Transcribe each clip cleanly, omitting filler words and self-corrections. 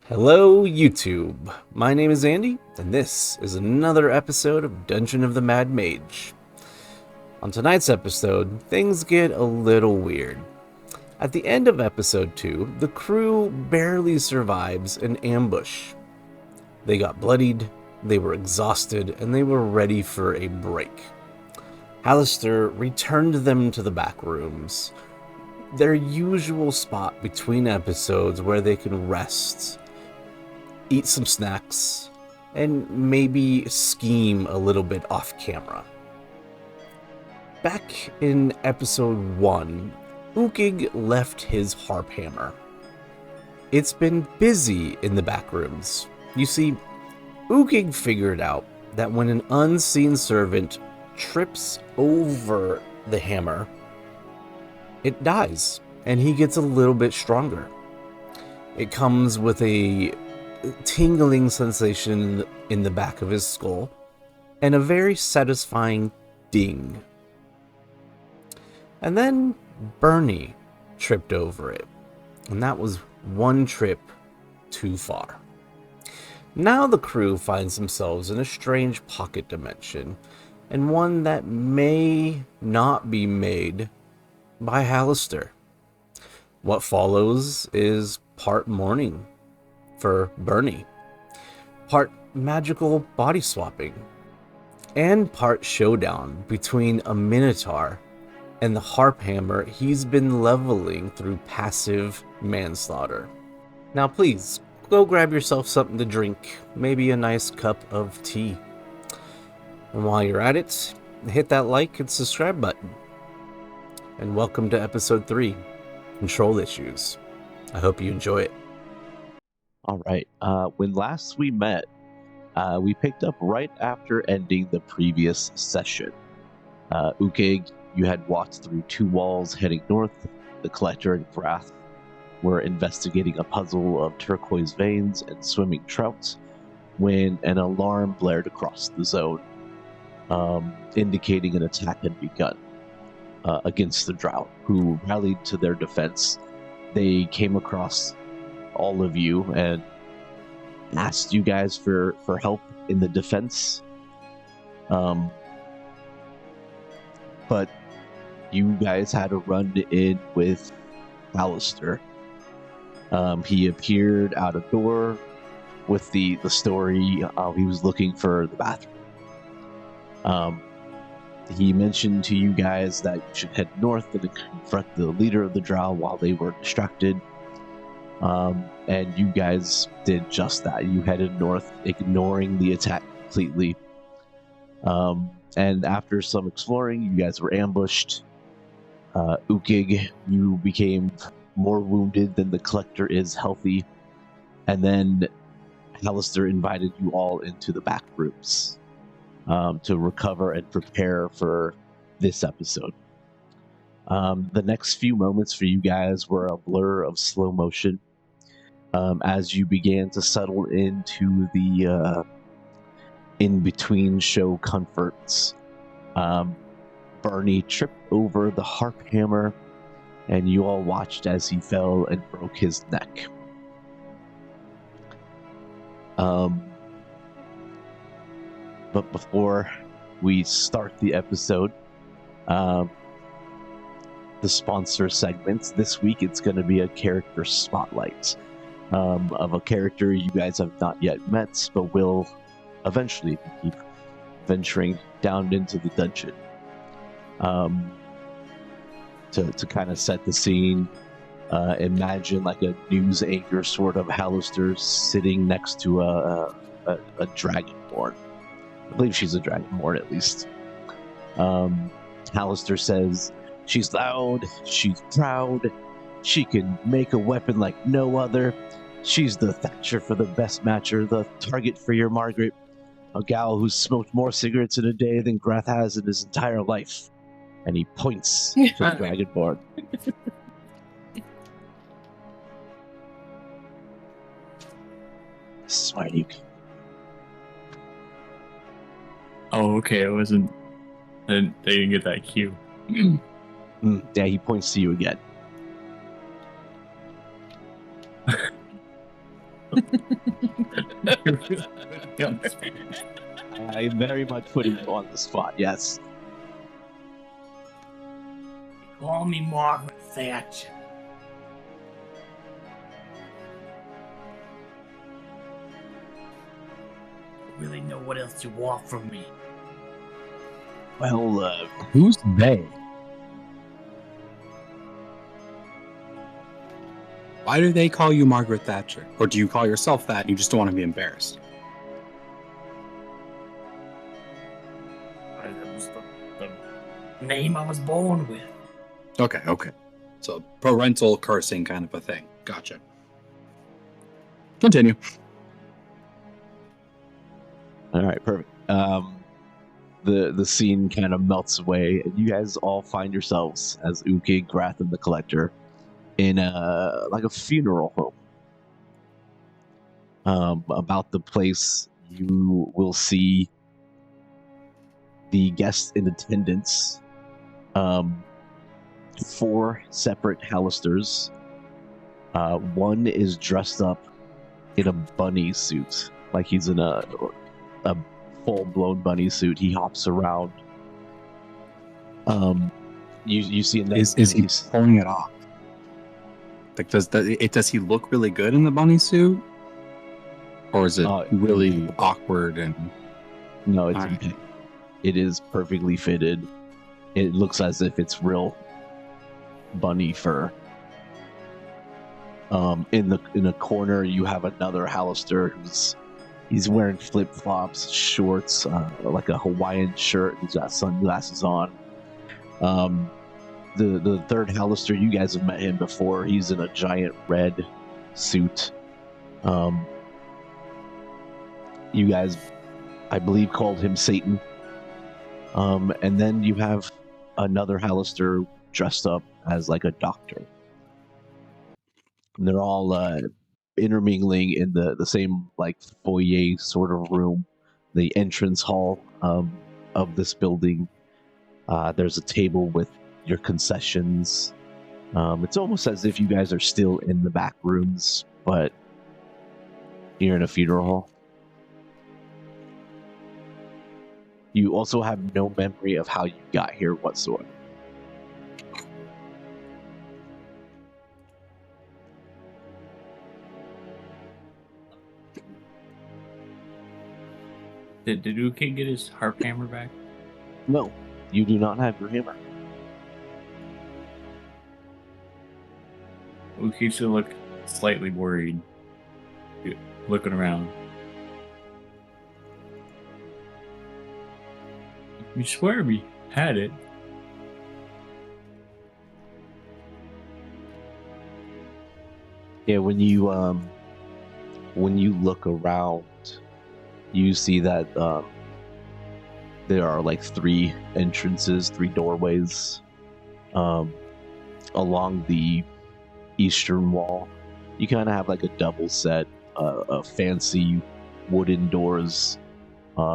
Hello, YouTube. My name is Andy, and this is another episode of Dungeon of the Mad Mage. On tonight's episode, things get a little weird. At the end of episode 2, the crew barely survives an ambush. They got bloodied, they were exhausted, and they were ready for a break. Halaster returned them to the back rooms, their usual spot between episodes where they can rest, eat some snacks, and maybe scheme a little bit off camera. Back in episode 1, Ukig left his Harphammer. It's been busy in the back rooms. You see, Ukig figured out that when an unseen servant trips over the hammer, it dies, and he gets a little bit stronger. It comes with a tingling sensation in the back of his skull, and a very satisfying ding. And then Berny tripped over it, and that was one trip too far. Now the crew finds themselves in a strange pocket dimension, and one that may not be made by Halaster. What follows is part mourning for Berny, part magical body swapping, and part showdown between a minotaur and the Harphammer he's been leveling through passive manslaughter. Now please, go grab yourself something to drink, maybe a nice cup of tea. And while you're at it, hit that like and subscribe button. And welcome to episode 3, Control Issues. I hope you enjoy it. All right. When last we met, we picked up right after ending the previous session. Ukig, you had walked through 2 walls heading north. The Collector and Grath were investigating a puzzle of turquoise veins and swimming trout when an alarm blared across the zone, indicating an attack had begun against the Drow, who rallied to their defense. They came across all of you and asked you guys for help in the defense. But you guys had to run in with Halaster. He appeared out a door with the story. He was looking for the bathroom. He mentioned to you guys that you should head north and confront the leader of the Drow while they were distracted. And you guys did just that. You headed north, ignoring the attack completely. And after some exploring, you guys were ambushed. Ukig, you became more wounded than the Collector is healthy. And then Halaster invited you all into the back rooms to recover and prepare for this episode. The next few moments for you guys were a blur of slow motion as you began to settle into the in-between show comforts. Berny tripped over the Harphammer, and you all watched as he fell and broke his neck. But before we start the episode, the sponsor segments, this week it's going to be a character spotlight of a character you guys have not yet met, but will eventually keep venturing down into the dungeon. To kind of set the scene, imagine like a news anchor sort of Halaster sitting next to a dragonborn. I believe she's a dragonborn at least. Halaster says, "She's loud, she's proud, she can make a weapon like no other. She's the Thatcher for the best matcher, the target for your Margaret, a gal who's smoked more cigarettes in a day than Grath has in his entire life." And he points to the dragonborn. Smart you. Oh, okay. I didn't get that cue. Yeah, he points to you again. I very much putting you on the spot. Yes. Call me Margaret Thatcher. I really know what else you want from me. Well, Who's they? Why do they call you Margaret Thatcher? Or do you call yourself that and you just don't want to be embarrassed? That was the name I was born with. Okay. So parental cursing kind of a thing. Gotcha. Continue. all right, perfect. The scene kind of melts away, and you guys all find yourselves as Ukig, Grath, and the Collector in a funeral home. About the place, you will see the guests in attendance. 4 separate Halasters. One is dressed up in a bunny suit, like he's in a full-blown bunny suit. He hops around. You see in that Is he pulling it off? Like, does he look really good in the bunny suit, or is it really awkward and? No, it is perfectly fitted. It looks as if it's real bunny fur. In a corner, you have another Halaster he's wearing flip flops, shorts, like a Hawaiian shirt. He's got sunglasses on. The third Halaster, you guys have met him before. He's in a giant red suit. You guys, I believe, called him Satan. And then you have another Halaster dressed up as like a doctor. And they're all intermingling in the same like foyer sort of room, the entrance hall of this building. There's a table with your concessions. It's almost as if you guys are still in the back rooms, but you're in a funeral hall. You also have no memory of how you got here whatsoever. Did Ukig get his Harphammer back? No, you do not have your hammer. Ukig should look slightly worried, looking around. You swear we had it. Yeah, when you look around, you see that there are like 3 entrances, 3 doorways along the eastern wall. You kind of have like a double set of fancy wooden doors.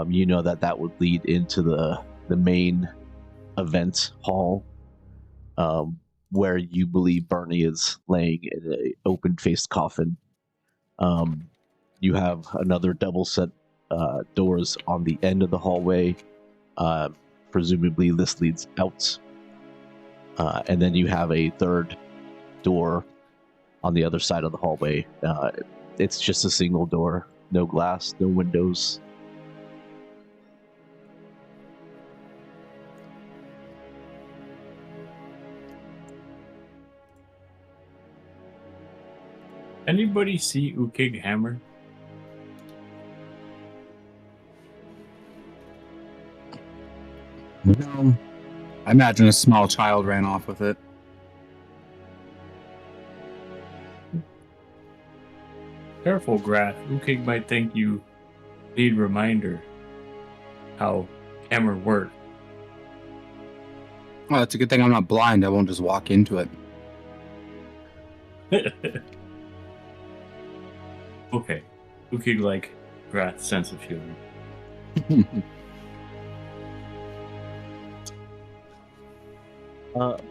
You know that would lead into the main event hall, where you believe Bernie is laying in an open-faced coffin. You have another double set doors on the end of the hallway. Presumably this leads out. And then you have a third door on the other side of the hallway. It's just a single door, no glass, no windows. Anybody see Ukig hammer? No. I imagine a small child ran off with it. Careful, Grath. Ukig might think you need reminder how hammer works. Well, that's a good thing I'm not blind. I won't just walk into it. Okay. Ukig like Grath's sense of humor.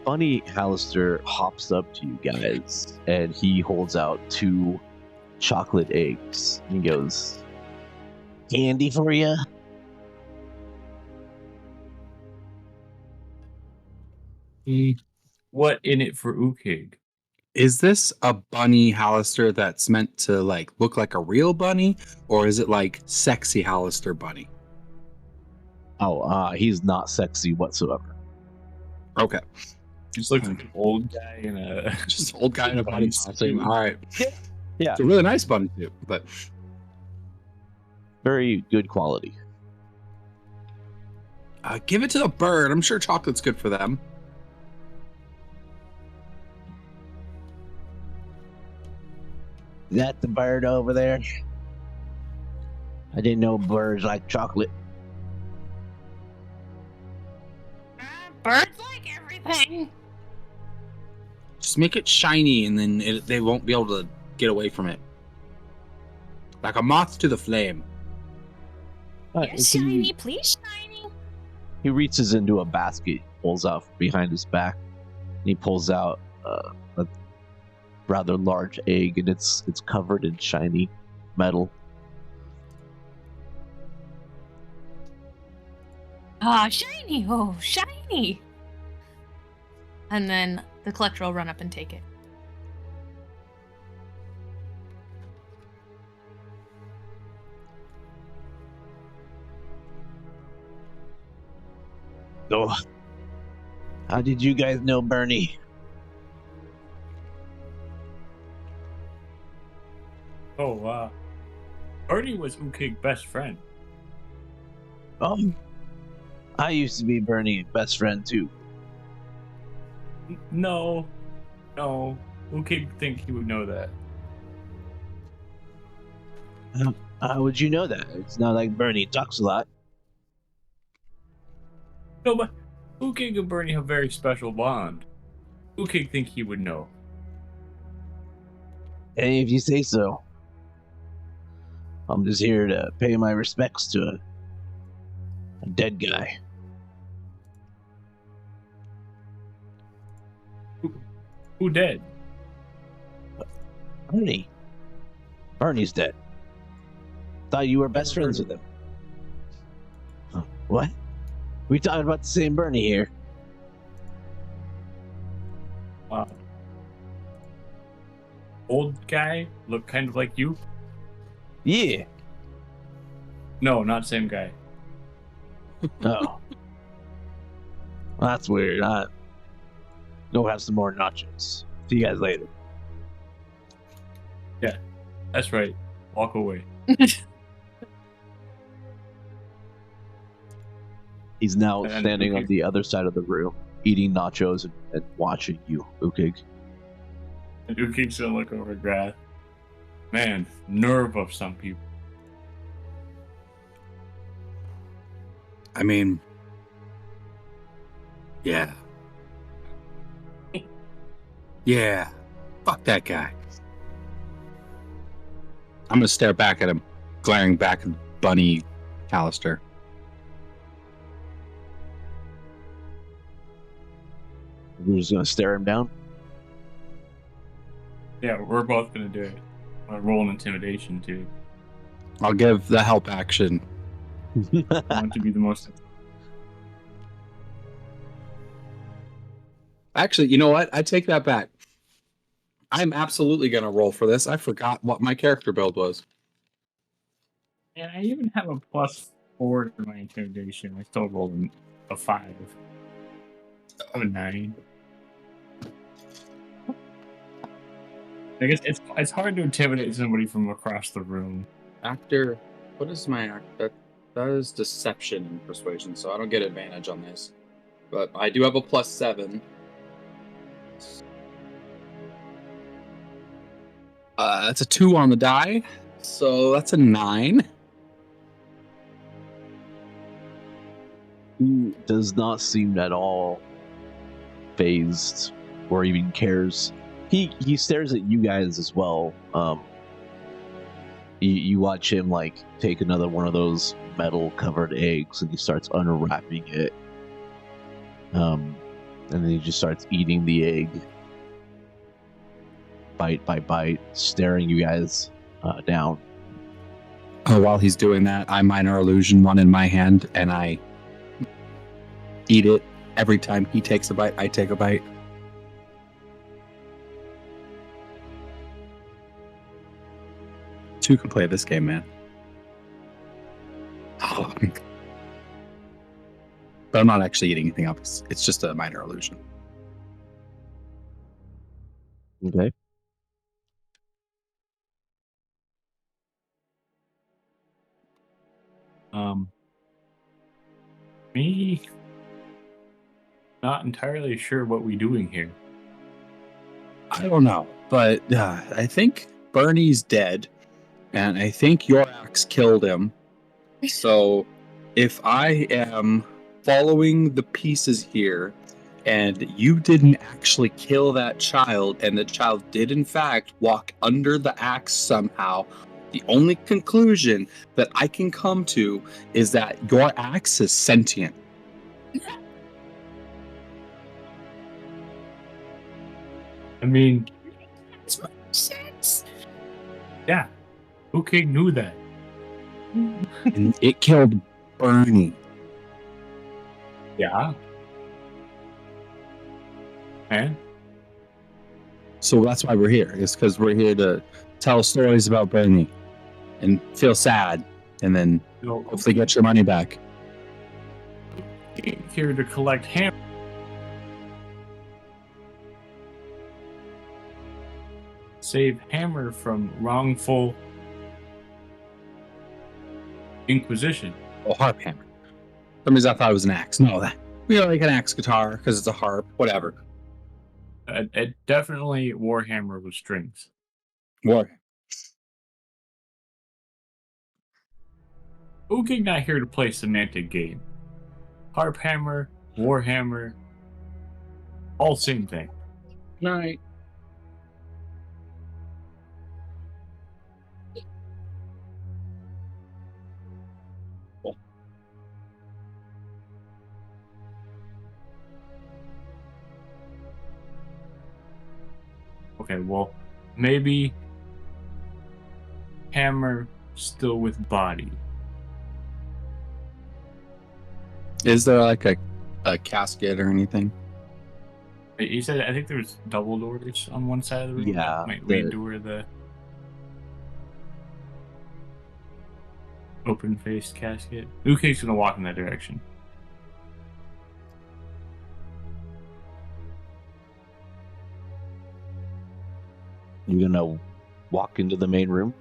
Bunny Halaster hops up to you guys, and he holds out 2 chocolate eggs. He goes, candy for you? What in it for Ukig? Is this a Bunny Halaster that's meant to like look like a real bunny, or is it like sexy Halaster bunny? Oh, he's not sexy whatsoever. Okay, Just looks like an old guy in a just old guy in a bunny costume. All right, Yeah. it's a really nice bunny suit, but Very good quality. give it to the bird. I'm sure chocolate's good for them. Is that the bird over there? I didn't know birds like chocolate. Birds like everything. Just make it shiny, and then they won't be able to get away from it. Like a moth to the flame. Yes, so shiny, please, shiny. he reaches into a basket, pulls out from behind his back, and he pulls out a rather large egg, and it's covered in shiny metal. Ah, shiny, oh, shiny. And then the collector will run up and take it. Oh, how did you guys know Bernie? Oh, Bernie was Ukig's best friend. I used to be Bernie's best friend too. No. Ukig think he would know that. How would you know that? It's not like Bernie talks a lot. No, but Ukig and Bernie have a very special bond. Ukig think he would know. Hey, if you say so. I'm just here to pay my respects to a dead guy. Who dead? Bernie. Bernie's dead. Thought you were best friends with him. Huh, what? We talking about the same Bernie here. Old guy? Look kind of like you? Yeah. No, not same guy. Oh. Well, that's weird. Go have some more nachos. See you guys later. That's right. Walk away. He's now And standing on Ukig- the other side of the room, eating nachos and watching you, Ukig. And Ukig's gonna look over at Grath. Man, nerve of some people. I mean, yeah. Yeah. Fuck that guy. I'm gonna stare back at him, glaring back at Bunny Halaster. We're just gonna stare him down. Yeah, we're both gonna do it. I'm gonna roll an intimidation too. I'll give the help action. I want to be the most. Actually, you know what? I take that back. I'm absolutely gonna roll for this. I forgot what my character build was. And I even have a +4 to my intimidation. I still rolled a 5. I'm a 9. I guess it's hard to intimidate somebody from across the room. Actor, what is my act? That is deception and persuasion, so I don't get advantage on this. But I do have a +7. That's a 2 on the die, so that's a 9. He does not seem at all phased or even cares. He stares at you guys as well. You watch him like take another one of those metal covered eggs and he starts unwrapping it. And then he just starts eating the egg bite by bite, staring you guys down. Oh, while he's doing that, I minor illusion one in my hand, and I eat it. Every time he takes a bite, I take a bite. Two can play this game, man. Oh. But I'm not actually eating anything up. It's just a minor illusion. Okay. Me not entirely sure what we're doing here. I don't know, but I think Bernie's dead, and I think your axe killed him. So if I am following the pieces here, and you didn't actually kill that child, and the child did in fact walk under the axe somehow, the only conclusion that I can come to is that your axe is sentient. I mean, That's what makes sense. yeah, Ukig knew that. And it killed Bernie. Yeah. And So that's why we're here. It's because we're here to tell stories about Bernie and feel sad, and then hopefully get your money back. here to collect hammer. Save Hammer from wrongful inquisition. Oh, Harphammer. For some reason I thought it was an axe. No, that we like an axe guitar because it's a harp. Whatever. It definitely Warhammer with strings. War. Ukig not here to play semantic game. Harphammer, Warhammer, all same thing. Right. Okay, well, maybe Hammer still with body. Is there like a casket or anything? You said I think there was double doors on one side of the room. Yeah, That might lead to where the open-faced casket. Ukig's gonna walk in that direction. You're gonna walk into the main room.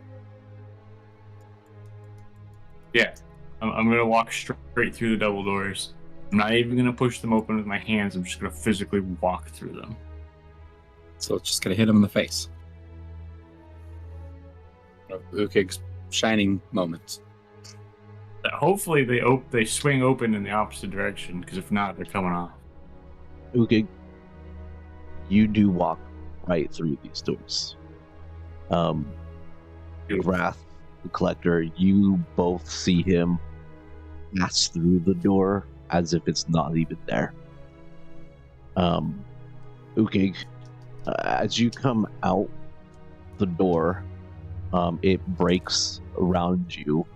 Yeah, I'm gonna walk straight through the double doors. I'm not even gonna push them open with my hands. I'm just gonna physically walk through them. So it's just gonna hit him in the face. Ukig's shining moments. Hopefully they swing open in the opposite direction, because if not, they're coming off. Ukig, you do walk right through these doors. Grath, the collector, you both see him pass through the door as if it's not even there. Ukig, as you come out the door, it breaks around you.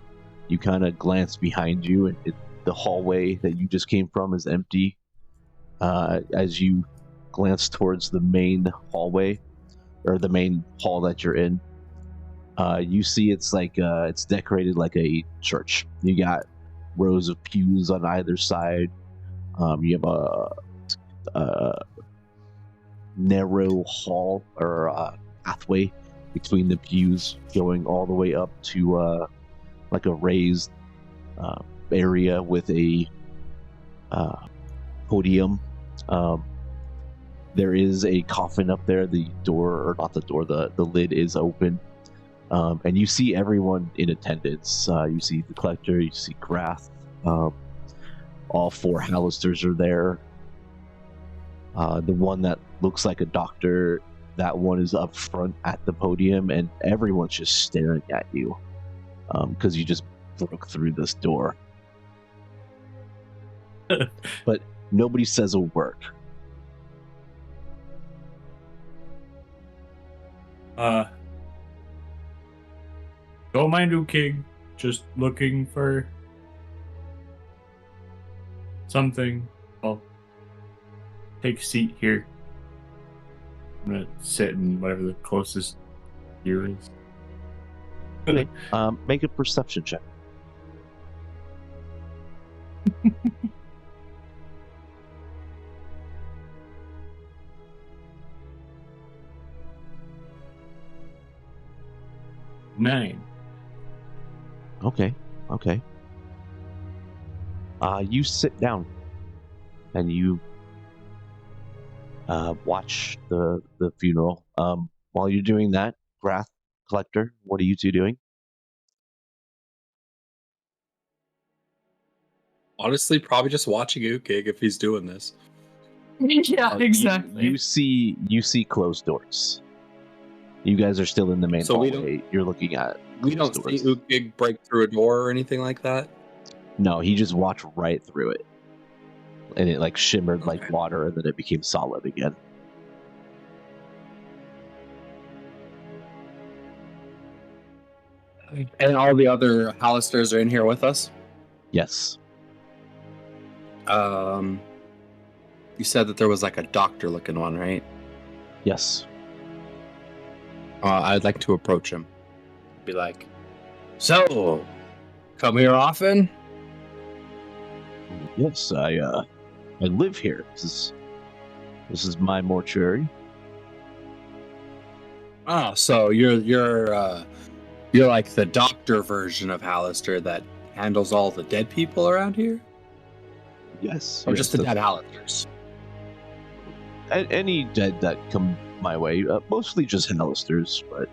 You kind of glance behind you, and the hallway that you just came from is empty. As you glance towards the main hallway, or the main hall that you're in, you see it's like it's decorated like a church. You got rows of pews on either side. You have a narrow hall or pathway between the pews going all the way up to like a raised area with a podium. There is a coffin up there. The door, or not the door, the lid is open. And you see everyone in attendance. You see the collector, you see Grath. All four Halasters are there. The one that looks like a doctor, that one is up front at the podium, and everyone's just staring at you because you just broke through this door. But nobody says a word. Don't mind Ukig. Just looking for something. I'll take a seat here. I'm gonna sit in whatever the closest here is. Okay. Make a perception check. Nine. Okay. You sit down and you watch the funeral. While you're doing that, Grath, Collector, what are you two doing? Honestly, probably just watching Ukig if he's doing this. Yeah, You see closed doors. You guys are still in the main So we hallway. You're looking at. We don't closed see doors. Ukig break through a door or anything like that. No, he just walked right through it, and it like shimmered like Okay. water, and then it became solid again. And all the other Halasters are in here with us. Yes. You said that there was like a doctor-looking one, right? Yes. I'd like to approach him. Be like, so, come here often? Yes. I live here. This is my mortuary. Oh, so you're like the doctor version of Halaster that handles all the dead people around here? Yes. Or yes, just the that's- dead Halasters? Any dead that come my way. Mostly just Halasters, but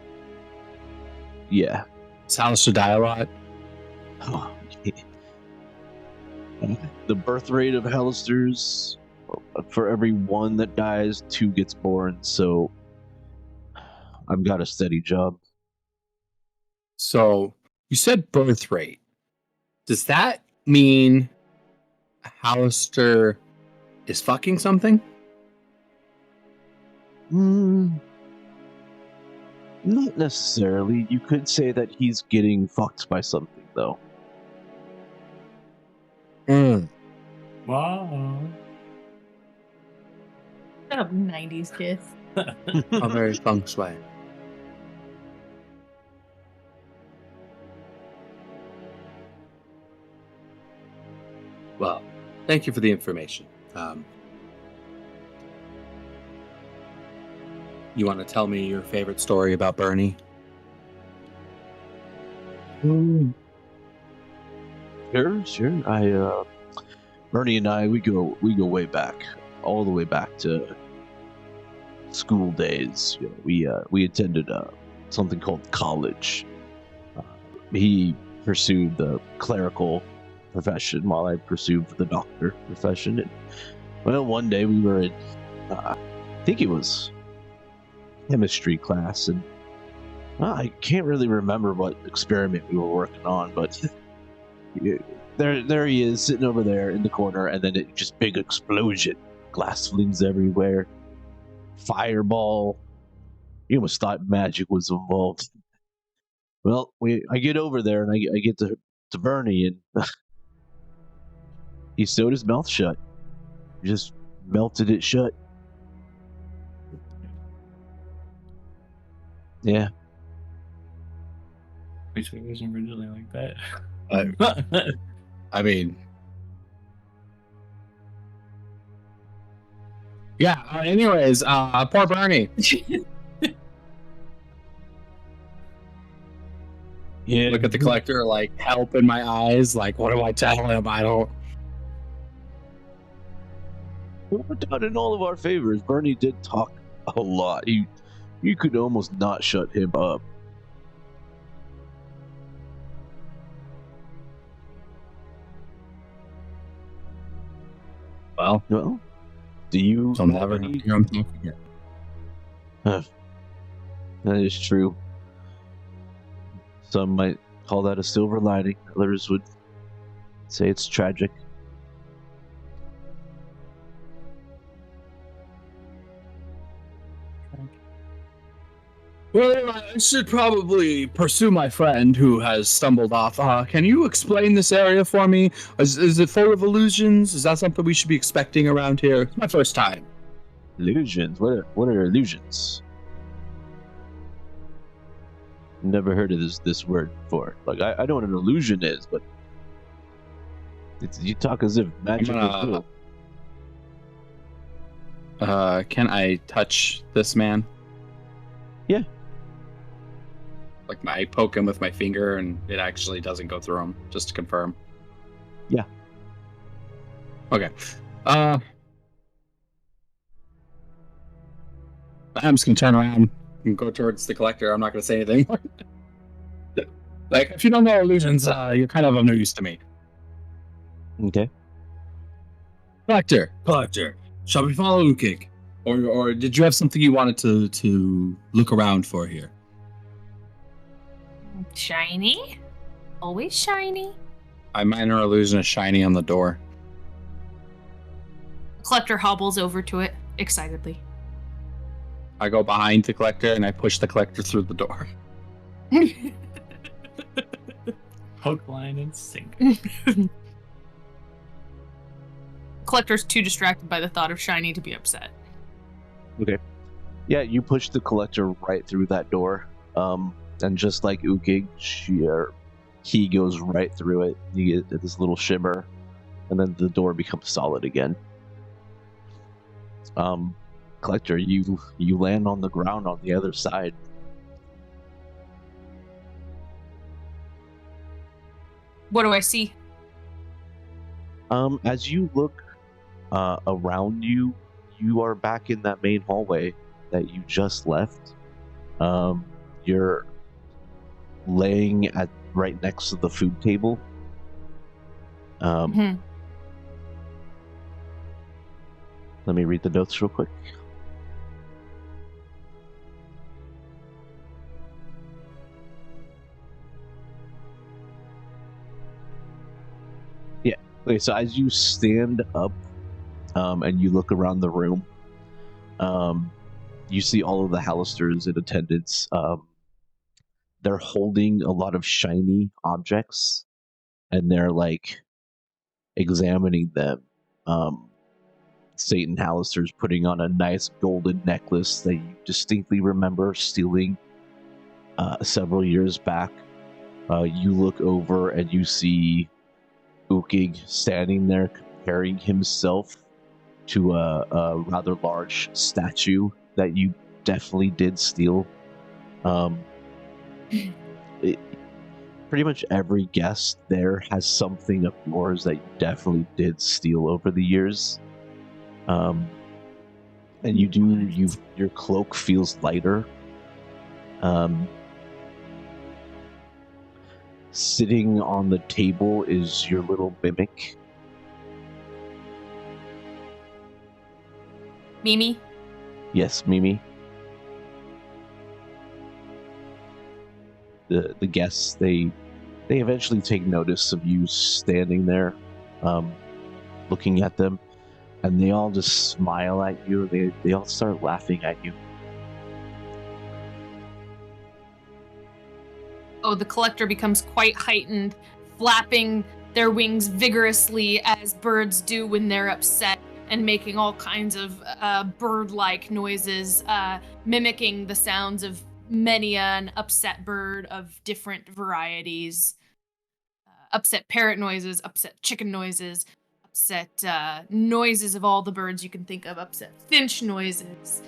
yeah. Does Halaster die a lot? The birth rate of Halasters, for every one that dies, 2 gets born. So I've got a steady job. So, you said birth rate. Does that mean a Halaster is fucking something? Not necessarily. You could say that he's getting fucked by something, though. Wow. Shut up, 90s kids. A very feng shui. Well, thank you for the information. You want to tell me your favorite story about Bernie? Sure. Bernie and I, we go way back, all the way back to school days. You know, we attended something called college. He pursued the clerical profession while I pursued the doctor profession. And, well, one day we were in, I think it was chemistry class, and I can't really remember what experiment we were working on, but there he is sitting over there in the corner, and then it just big explosion, glass flings everywhere, fireball. You almost thought magic was involved. Well, I get over there and I get to Bernie, and he sewed his mouth shut. He just melted it shut. Yeah. Wait, so it wasn't originally like that. I mean, yeah. Anyways, poor Bernie. Yeah. Look at the collector, like help in my eyes. Like, what do I tell him? I don't. Worked out in all of our favors. Bernie did talk a lot. You could almost not shut him up. Well, do you? I'll never hear him talk again. That is true. Some might call that a silver lining. Others would say it's tragic. Well, I should probably pursue my friend who has stumbled off. Can you explain this area for me? Is it full of illusions? Is that something we should be expecting around here? It's my first time. Illusions? What are illusions? Never heard of this word before. Like, I know what an illusion is, but you talk as if magic was real. Can I touch this man? Yeah. Like, I poke him with my finger and it actually doesn't go through him, just to confirm. Yeah. Okay. I'm just gonna turn around and go towards the collector. I'm not gonna say anything. Like, if you don't know illusions, you're kind of of no use to me. Okay. Collector, shall we follow Ukig? Or did you have something you wanted to look around for here? Shiny? Always shiny? I minor illusion is shiny on the door. The collector hobbles over to it excitedly. I go behind the collector and I push the collector through the door. Hook, line, and sinker. Collector's too distracted by the thought of shiny to be upset. Okay. Yeah, you push the collector right through that door. And just like Ukig, he goes right through it. You get this little shimmer, and then the door becomes solid again. Collector, you land on the ground on the other side. What do I see? As you look around you, you are back in that main hallway that you just left. You're laying right next to the food table. Let me read the notes real quick. Yeah. Okay, so as you stand up and you look around the room, you see all of the Halasters in attendance. They're holding a lot of shiny objects, and they're like examining them. Satan Halaster's putting on a nice golden necklace that you distinctly remember stealing several years back. You look over and you see Ukig standing there comparing himself to a rather large statue that you definitely did steal. Pretty much every guest there has something of yours that you definitely did steal over the years. And your cloak feels lighter. Sitting on the table is your little mimic. Mimi? Yes, Mimi. The guests, they eventually take notice of you standing there, looking at them, and they all just smile at you. They all start laughing at you. Oh, the collector becomes quite heightened, flapping their wings vigorously as birds do when they're upset, and making all kinds of bird-like noises, mimicking the sounds of many an upset bird of different varieties. Upset parrot noises, upset chicken noises, upset noises of all the birds you can think of, upset finch noises,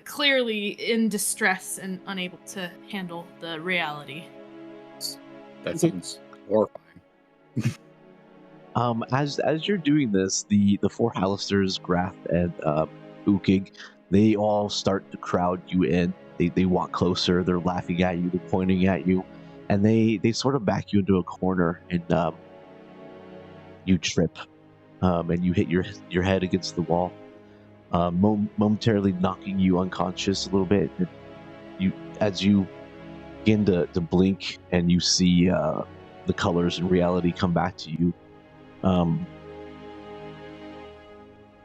clearly in distress and unable to handle the reality. That sounds horrifying. As you're doing this, the four Halasters, Grath and Ukig, they all start to crowd you in. They walk closer, they're laughing at you, they're pointing at you, and they sort of back you into a corner, and you trip, and you hit your head against the wall, momentarily knocking you unconscious a little bit. As you begin to blink and you see the colors in reality come back to you,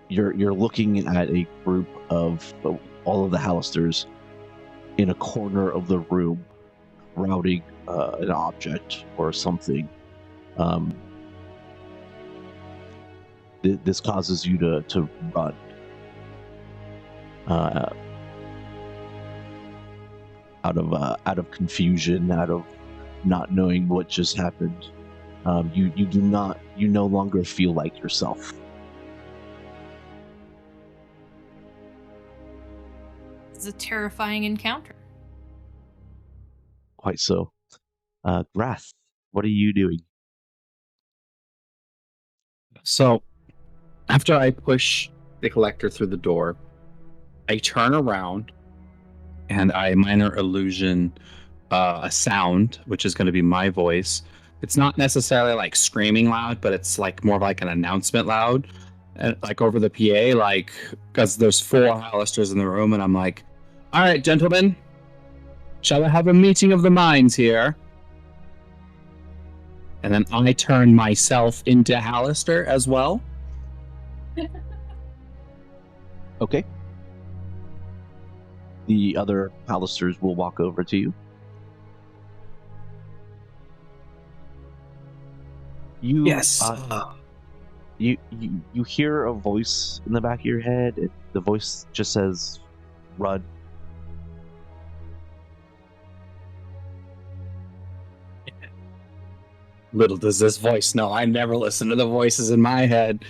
you're looking at a group of all of the Halasters in a corner of the room, routing an object or something. This causes you to run. Out of confusion, out of not knowing what just happened. You no longer feel like yourself. It's a terrifying encounter. Quite so. Grath, what are you doing? So, after I push the collector through the door, I turn around and I minor illusion a sound, which is going to be my voice. It's not necessarily like screaming loud, but it's like more of like an announcement loud, like over the PA, like because there's 4 Halasters in the room, and I'm like, "All right, gentlemen, shall I have a meeting of the minds here?" And then I turn myself into Halaster as well. Okay. The other Halasters will walk over to you. Yes. You hear a voice in the back of your head. The voice just says, "Run." Little does this voice know, I never listen to the voices in my head.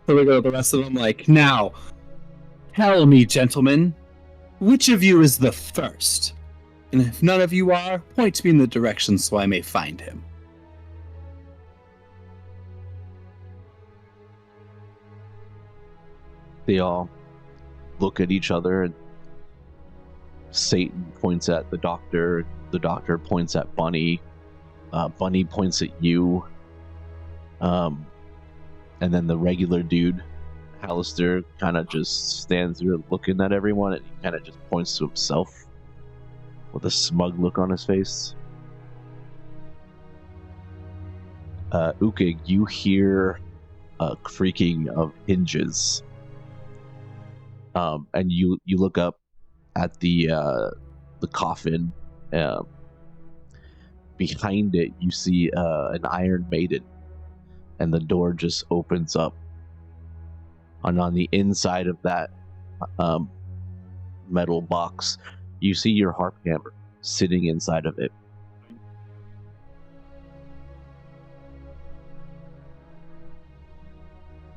So we go to the rest of them like, "Now, tell me, gentlemen, which of you is the first? And if none of you are, point me in the direction so I may find him." They all look at each other, and Satan points at the doctor points at Bunny, Bunny points at you, and then the regular dude, Halaster, kind of just stands there looking at everyone, and he kind of just points to himself with a smug look on his face. Ukig, you hear a creaking of hinges. And you look up at the coffin. Behind it, you see an Iron Maiden, and the door just opens up. And on the inside of that metal box, you see your Harphammer sitting inside of it.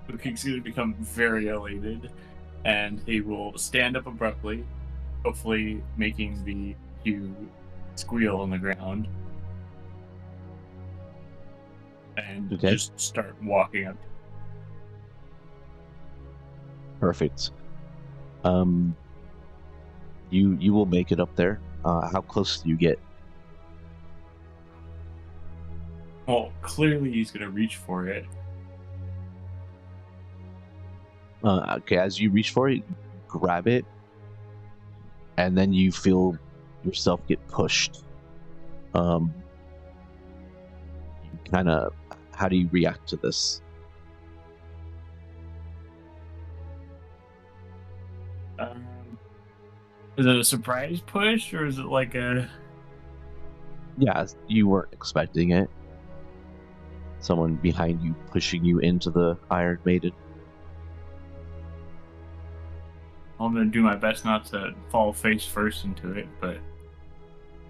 Ukig's going to become very elated, and he will stand up abruptly, hopefully making the cue squeal on the ground, and just start walking up. Perfect. You will make it up there. How close do you get? Well, clearly he's going to reach for it. Okay, as you reach for it, you grab it, and then you feel yourself get pushed. How do you react to this? Is it a surprise push, or is it like a... Yeah, you weren't expecting it. Someone behind you pushing you into the Iron Maiden. I'm going to do my best not to fall face first into it, but I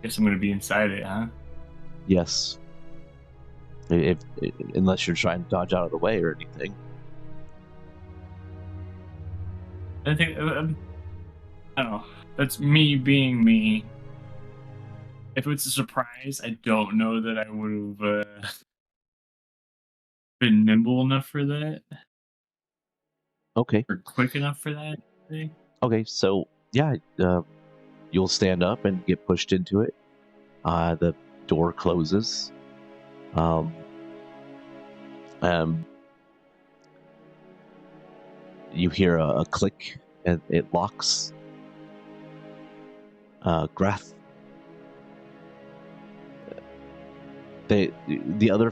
guess I'm going to be inside it, huh? Yes. Unless you're trying to dodge out of the way or anything. I think... I don't know. That's me being me. If it's a surprise, I don't know that I would have been nimble enough for that. Okay. Or quick enough for that, I think. Okay, so yeah, you'll stand up and get pushed into it. The door closes. You hear a click, and it locks. Grath. The other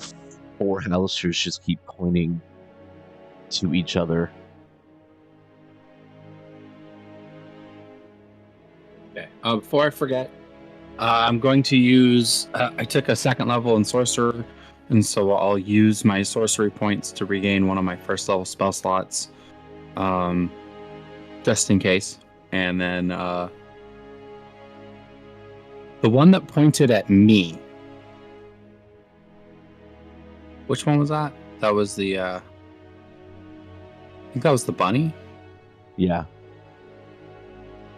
4 Halasters just keep pointing to each other. Okay. Before I forget, I'm going to use. I took a second level in sorcerer, and so I'll use my sorcery points to regain one of my first level spell slots, just in case. And then the one that pointed at me. Which one was that? That was the. I think that was the bunny. Yeah,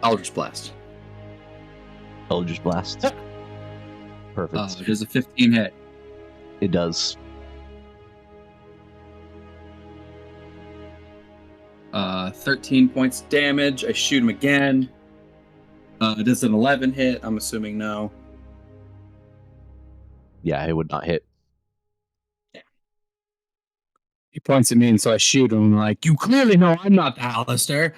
Eldritch Blast. Eldritch Blast. Perfect. Does a 15 hit? It does. 13 points damage. I shoot him again. Does an 11 hit? I'm assuming no. Yeah, it would not hit. He points at me, and so I shoot him. Like, you clearly know I'm not the Halaster.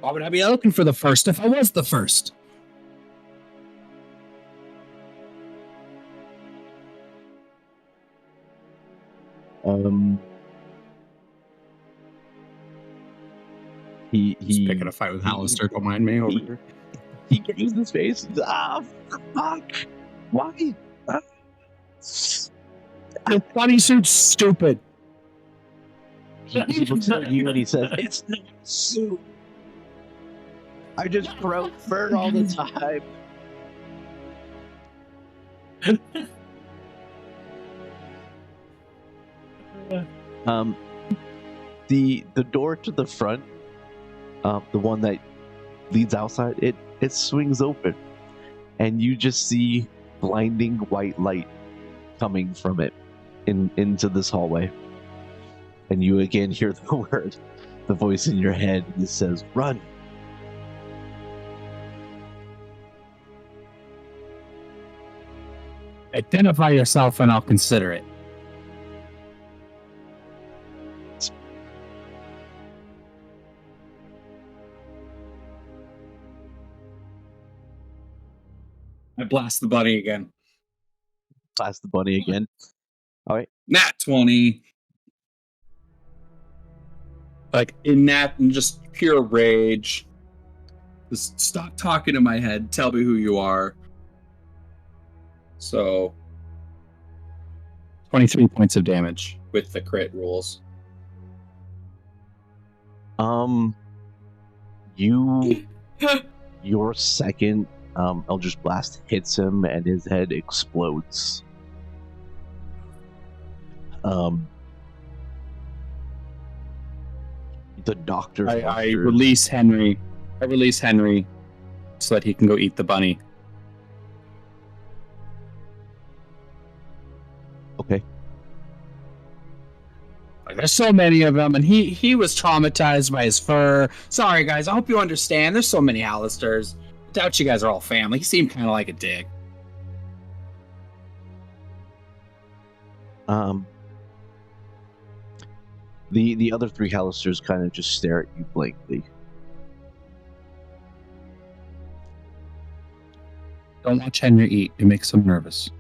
Why would I be looking for the first if I was the first? He's picking a fight with Halaster. Don't mind me over here. He gains the space. Fuck! Why? The bunny suit's stupid. He looks at you and he says, "It's not a suit. I just grow fur all the time." The door to the front, the one that leads outside, it swings open, and you just see blinding white light coming from it into this hallway. And you again hear the voice in your head that says, "Run." Identify yourself and I'll consider it. I blast the bunny again. Blast the bunny again. All right. Nat 20. Like, in just pure rage. Just stop talking in my head. Tell me who you are. So, 23 points of damage with the crit rules. Your second Eldritch Blast hits him and his head explodes. The doctor. I release Henry. So that he can go eat the bunny. Okay. Like, there's so many of them, and he was traumatized by his fur. Sorry, guys. I hope you understand. There's so many Halasters. I doubt you guys are all family. He seemed kind of like a dick. The other three Halasters kind of just stare at you blankly. Don't watch Henry eat. It makes him nervous.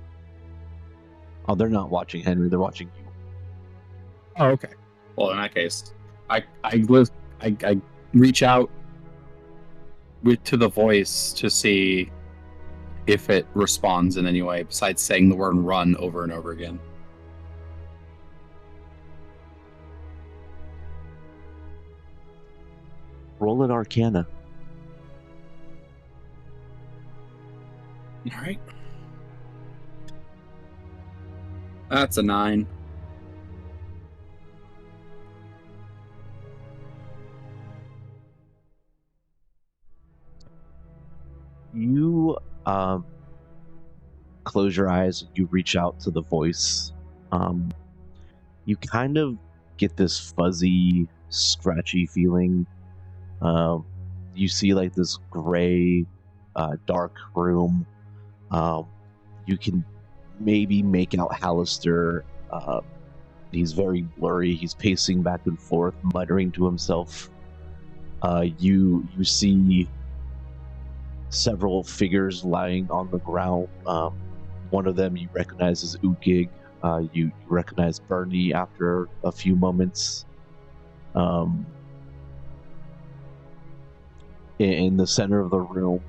Oh, they're not watching Henry. They're watching you. Oh, okay. Well, in that case, I reach out to the voice to see if it responds in any way besides saying the word "run" over and over again. Roll an Arcana. All right. That's a 9. You close your eyes. You reach out to the voice. You kind of get this fuzzy, scratchy feeling. You see like this gray, dark room. You can maybe make out Halaster. He's very blurry. He's pacing back and forth, muttering to himself. You see several figures lying on the ground. One of them you recognize as Ukig. You recognize Berny after a few moments. in the center of the room,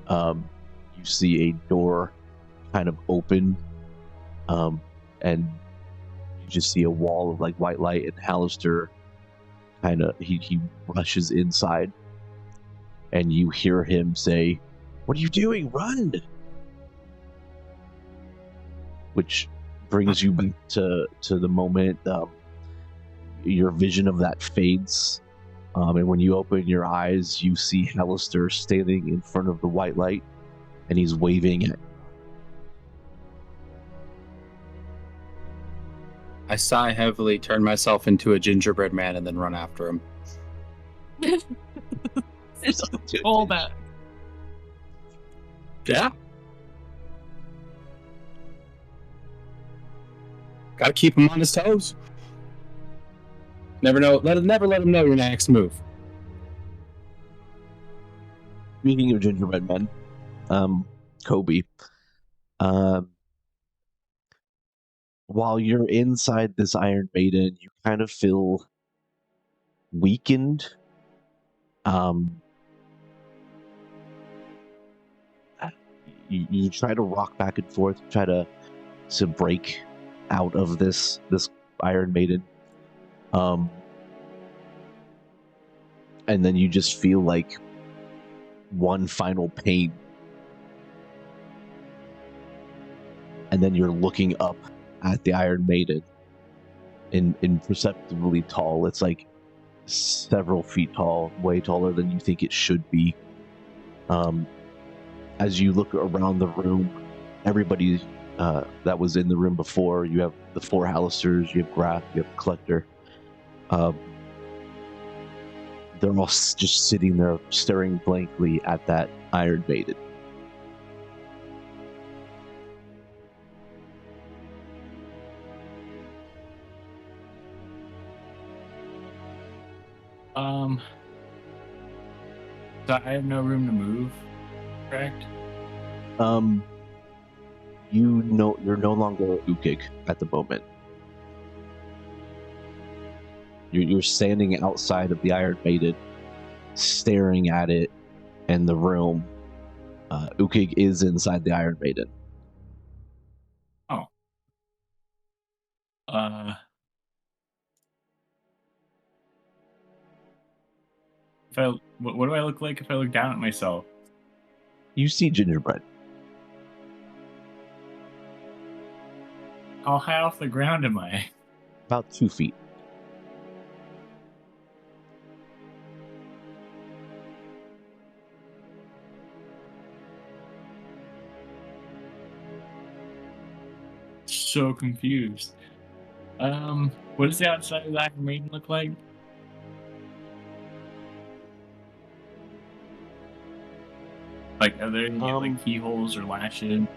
you see a door kind of open, and you just see a wall of like white light, and Halaster kind of he rushes inside, and you hear him say, "What are you doing? Run!" Which brings you back to the moment your vision of that fades, and when you open your eyes, you see Halaster standing in front of the white light, and he's waving at. I sigh heavily, turn myself into a gingerbread man, and then run after him. All that. Yeah. Gotta keep him on his toes. Never let him know your next move. Speaking of gingerbread men, Kobe, while you're inside this Iron Maiden, you kind of feel weakened. You try to rock back and forth, try to break out of this Iron Maiden, and then you just feel like one final pain, and then you're looking up at the Iron Maiden, imperceptibly tall. It's like several feet tall, way taller than you think it should be. As you look around the room, everybody that was in the room before, you have the 4 Halasters, you have Grath, you have Collector. They're all just sitting there staring blankly at that Iron Maiden. So I have no room to move, correct? You're no longer Ukig at the moment. You're standing outside of the Iron Maiden, staring at it and the room. Ukig is inside the Iron Maiden. Oh. What do I look like if I look down at myself? You see gingerbread. How high off the ground am I? About 2 feet. So confused. What does the outside of the Iron Maiden look like? Like, are there any like keyholes or lashes?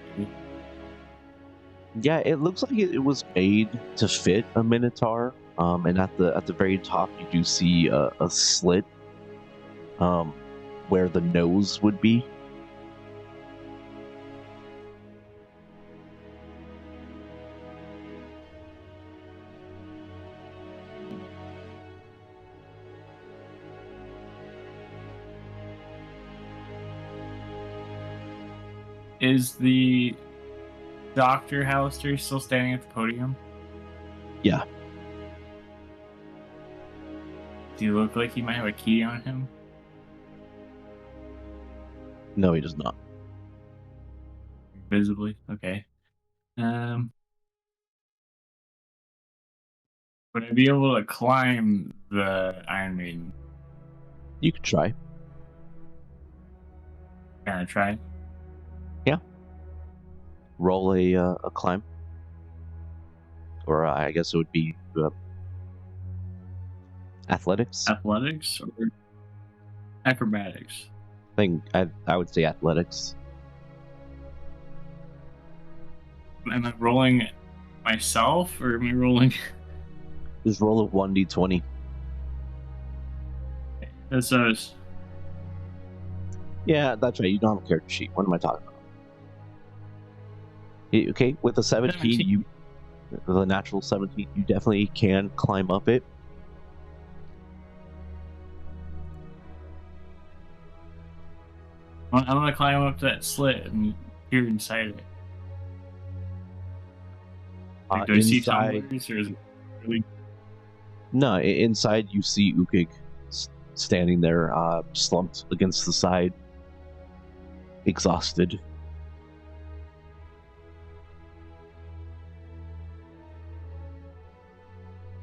Yeah, it looks like it was made to fit a Minotaur. And at the very top, you do see a slit, where the nose would be. Is the Dr. Halaster still standing at the podium? Yeah. Do you look like he might have a key on him? No, he does not. Visibly? Okay. Would I be able to climb the Iron Maiden? You could try. Can I try? Roll a climb. Or I guess it would be athletics. Athletics or acrobatics? I think I would say athletics. Am I rolling myself or am I rolling? Just roll a 1d20. That's us. Yeah, that's right. You don't have a character sheet. What am I talking about? Okay, with a 17, with a natural 17, you definitely can climb up it. I want to climb up that slit and peer inside it. Like, do I see Inside, tumblers, or is it really? no, inside you see Ukig standing there, slumped against the side, exhausted.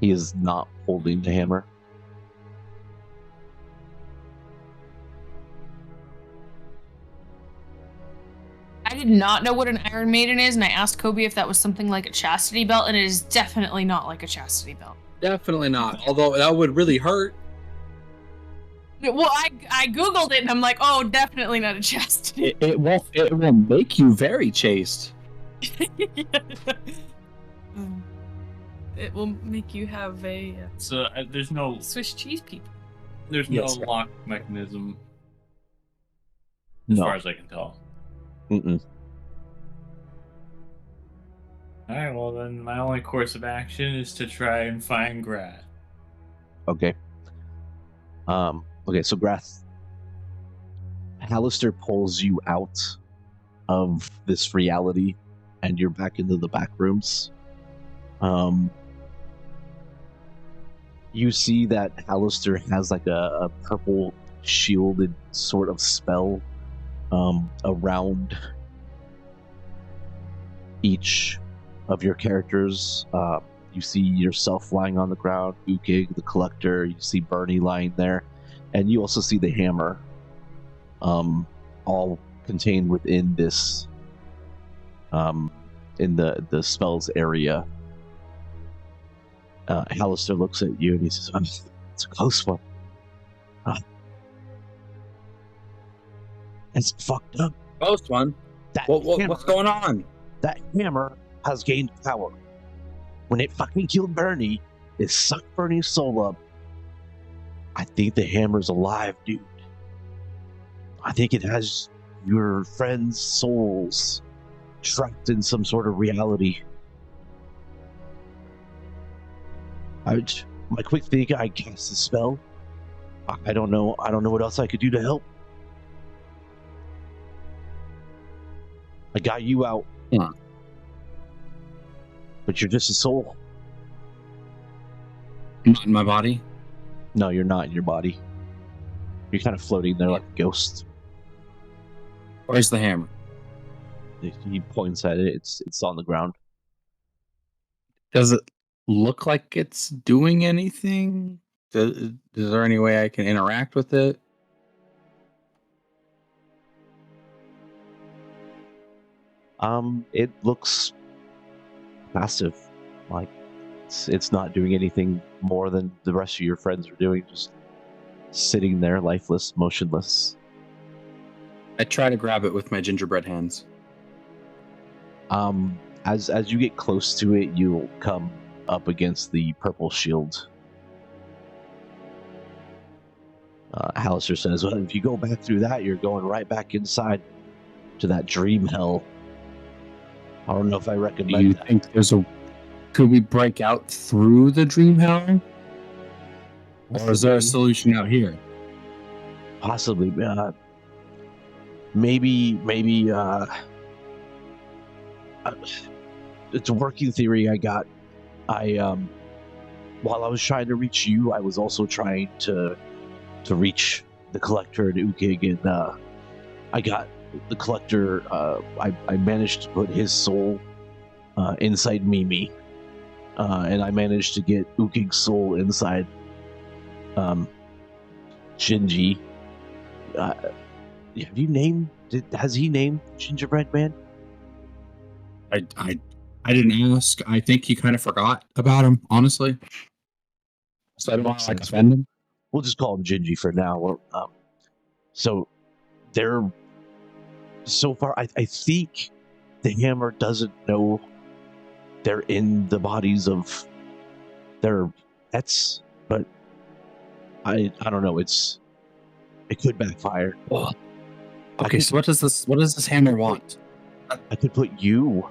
He is not holding the hammer. I did not know what an Iron Maiden is, and I asked Kobe if that was something like a chastity belt, and it is definitely not like a chastity belt. Definitely not. Although that would really hurt. Well, I googled it, and I'm like, oh, definitely not a chastity. It will make you very chaste. It will make you have a So there's no Swiss cheese people. there's Yes. no lock mechanism, as No. far as I can tell. Mm-mm. All right. Well, then my only course of action is to try and find Grath. Okay. Okay, so Grath, Halaster pulls you out of this reality, and you're back into the back rooms. You see that Halaster has like a purple shielded sort of spell around each of your characters. You see yourself lying on the ground, Ukig, the Collector. You see Berny lying there, and you also see the hammer, all contained within this, in the spells area. Halaster looks at you and he says, "It's a close one. It's fucked up. Most one. That What's hammer- going on? That hammer has gained power. When it fucking killed Berny, it sucked Bernie's soul up. I think the hammer's alive, dude. I think it has your friends' souls trapped in some sort of reality. My quick think, I cast a spell. I don't know what else I could do to help. I got you out. Yeah. But you're just a soul. Not in my body. No, you're not in your body. You're kind of floating there like a ghost. Where's the hammer? He points at it. It's on the ground. Does it look like it's doing anything? Is there any way I can interact with it? It looks passive. Like it's not doing anything more than the rest of your friends are doing. Just sitting there, lifeless, motionless. I try to grab it with my gingerbread hands. As you get close to it, you'll come up against the purple shield. Halaster says, "Well, if you go back through that, you're going right back inside to that dream hell. I don't know if I Do recommend you that." think could we break out through the dream hell? Or is there a solution out here? Possibly. Maybe. It's a working theory I got. While I was trying to reach you, I was also trying to reach the Collector and Ukig, and I got the Collector. I managed to put his soul inside Mimi, and I managed to get Ukig's soul inside Shinji. Have you named? Has he named Gingerbread Man? I didn't ask. I think he kind of forgot about him, honestly. So I don't want to like offend him. We'll just call him Gingy for now. So they're so far. I think the hammer doesn't know they're in the bodies of their pets, but I don't know. It could backfire. Well, okay, so what does this hammer want? I could put you.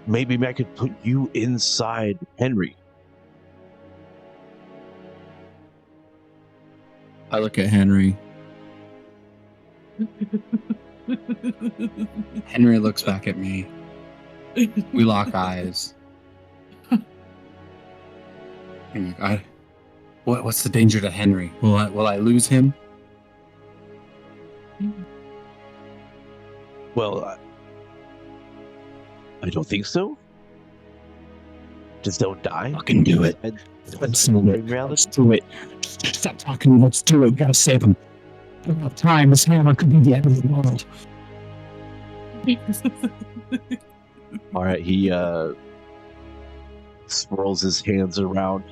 Maybe I could put you inside Henry. I look at Henry. Henry looks back at me. We lock eyes. What's the danger to Henry? Will I lose him? Well, I don't think so. Just don't die. Fucking do it. Let's do it. Let's do it. Stop talking. Let's do it. We gotta save him. We don't have time. This hammer could be the end of the world. All right, he swirls his hands around.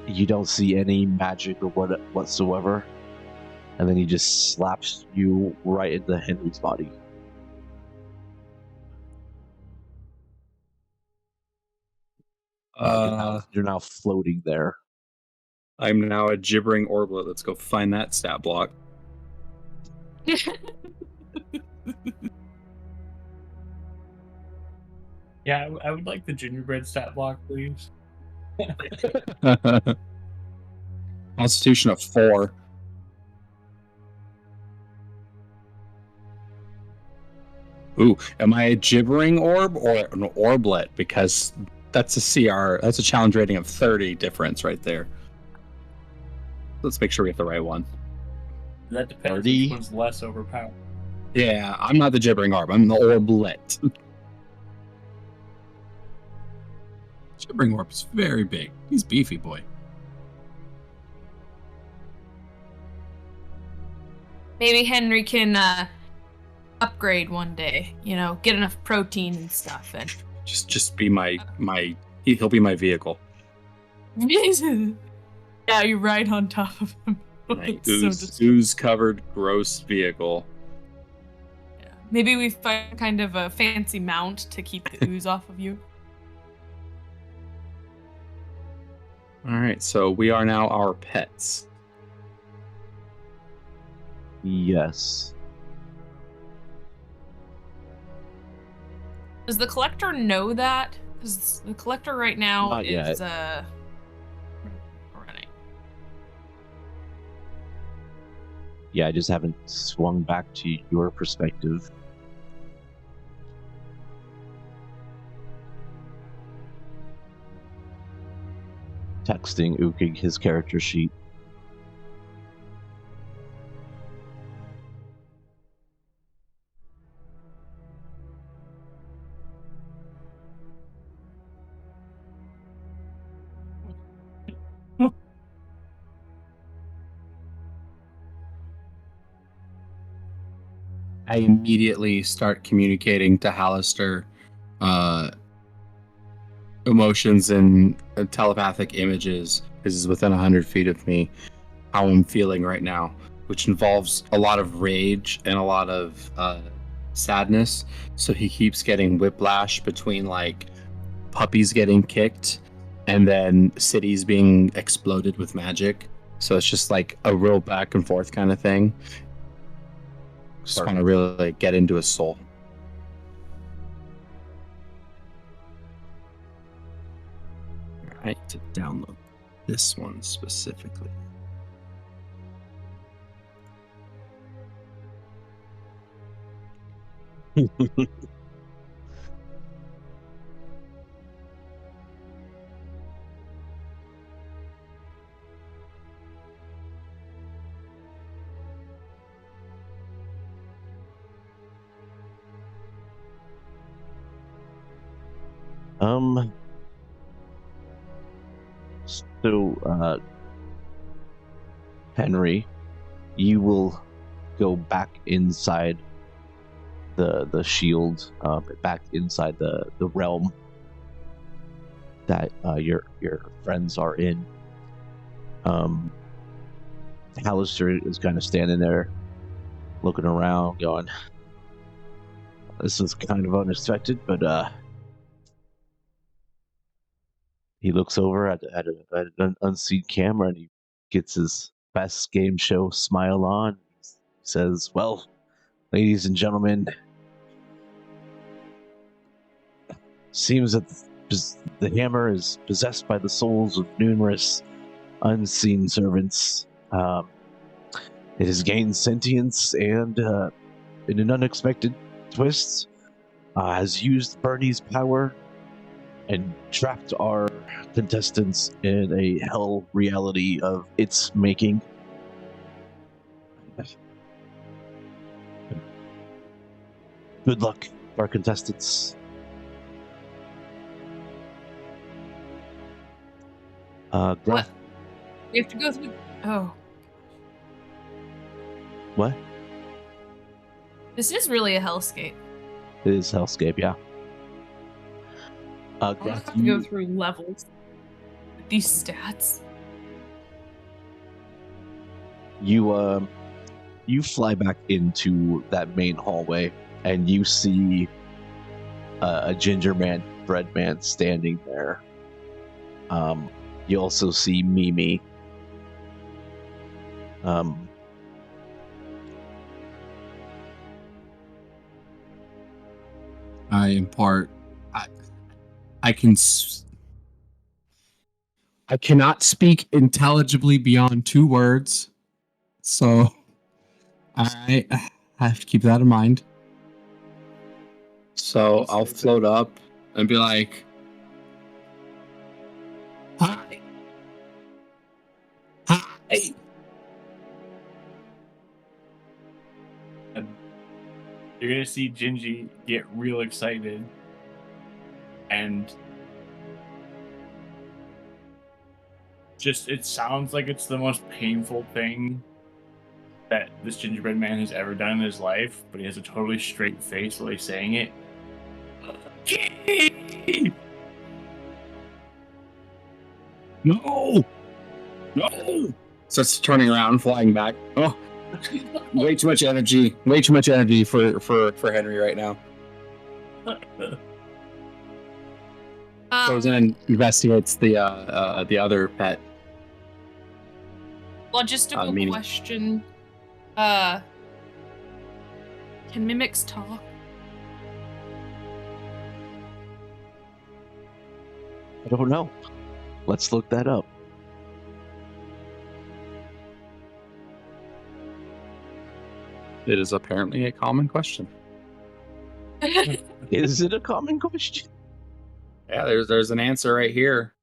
You don't see any magic or whatsoever, and then he just slaps you right into Henry's body. You're now floating there. I'm now a gibbering orblet. Let's go find that stat block. Yeah, I would like the gingerbread stat block, please. Constitution of 4. Ooh, am I a gibbering orb or an orblet? Because that's a CR. That's a challenge rating of 30 difference right there. Let's make sure we have the right one. That depends. 30? Which one's less overpowered? Yeah, I'm not the gibbering orb. I'm the orblet. Gibbering orb is very big. He's beefy boy. Maybe Henry can upgrade one day. You know, get enough protein and stuff, and Just be my he'll be my vehicle. yeah, you're right on top of him. My It's so ooze covered gross vehicle. yeah. Maybe we find kind of a fancy mount to keep the ooze off of you. All right, so we are now our pets. Yes. Does the collector know that? Because the collector right now Not is yet. running. Yeah, I just haven't swung back to your perspective. Texting Ukig his character sheet. I immediately start communicating to Halaster emotions and telepathic images, because he's within 100 feet of me, how I'm feeling right now, which involves a lot of rage and a lot of sadness. So he keeps getting whiplash between like puppies getting kicked and then cities being exploded with magic. So it's just like a real back and forth kind of thing. Just want to really like get into his soul. I need to download this one specifically. So, Henry, you will go back inside the shield, back inside the realm that your friends are in. Halaster is kind of standing there, looking around, going, "This is kind of unexpected," but he looks over at an unseen camera and he gets his best game show smile on. He says, "Well, ladies and gentlemen, seems that the hammer is possessed by the souls of numerous unseen servants. It has gained sentience and, in an unexpected twist, has used Bernie's power and trapped our contestants in a hell reality of its making. Good luck, our contestants. Grath. We have to go through. Oh, What? this is really a hellscape. It is Hellscape, yeah. I'll Grath, have to go through levels with these stats. you fly back into that main hallway, and you see a gingerman bread man standing there. You also see Mimi. I impart. I cannot speak intelligibly beyond 2 words, so I have to keep that in mind. So I'll float up and be like, "Hi, hi." You're gonna see Gingy get real excited, and just it sounds like it's the most painful thing that this gingerbread man has ever done in his life, but he has a totally straight face while he's saying it. No, no. Starts turning around, flying back. Oh, way too much energy. Way too much energy for Henry right now. Goes in and investigates the other pet. Logistical Mimi. question. Can mimics talk? I don't know. Let's look that up. It is apparently a common question. Is it a common question? Yeah, there's an answer right here.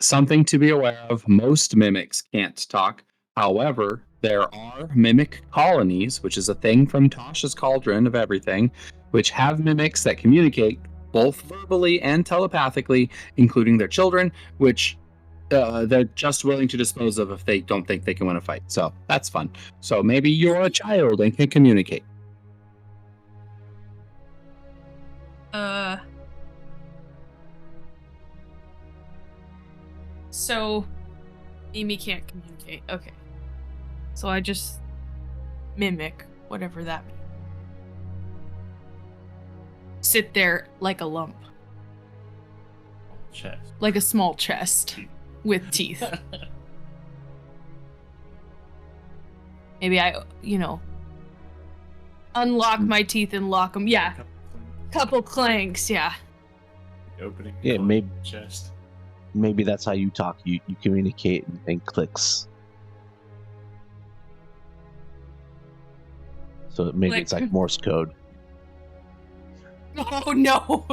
Something to be aware of, most mimics can't talk. However, there are mimic colonies, which is a thing from Tasha's Cauldron of Everything, which have mimics that communicate both verbally and telepathically, including their children, which they're just willing to dispose of if they don't think they can win a fight. So that's fun. So maybe you're a child and can communicate. So Amy can't communicate. Okay. So I just mimic whatever that means. Sit there like a lump. Chest. Like a small chest with teeth. Maybe I, unlock my teeth and lock them. Yeah. Couple clanks, yeah. Opening. Yeah, maybe. Chest. Maybe that's how you talk. You communicate in clicks. So maybe it's like Morse code. Oh no.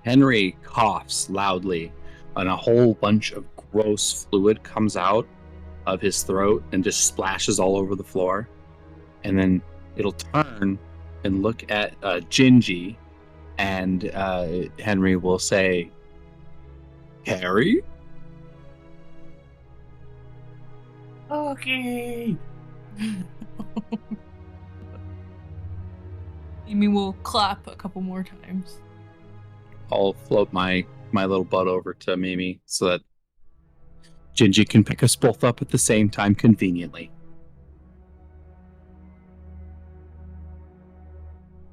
Henry coughs loudly, and a whole bunch of gross fluid comes out of his throat and just splashes all over the floor. And then it'll turn and look at Gingy, and Henry will say, "Harry?" Okay. Amy will clap a couple more times. I'll float my little butt over to Mimi so that Gingy can pick us both up at the same time conveniently.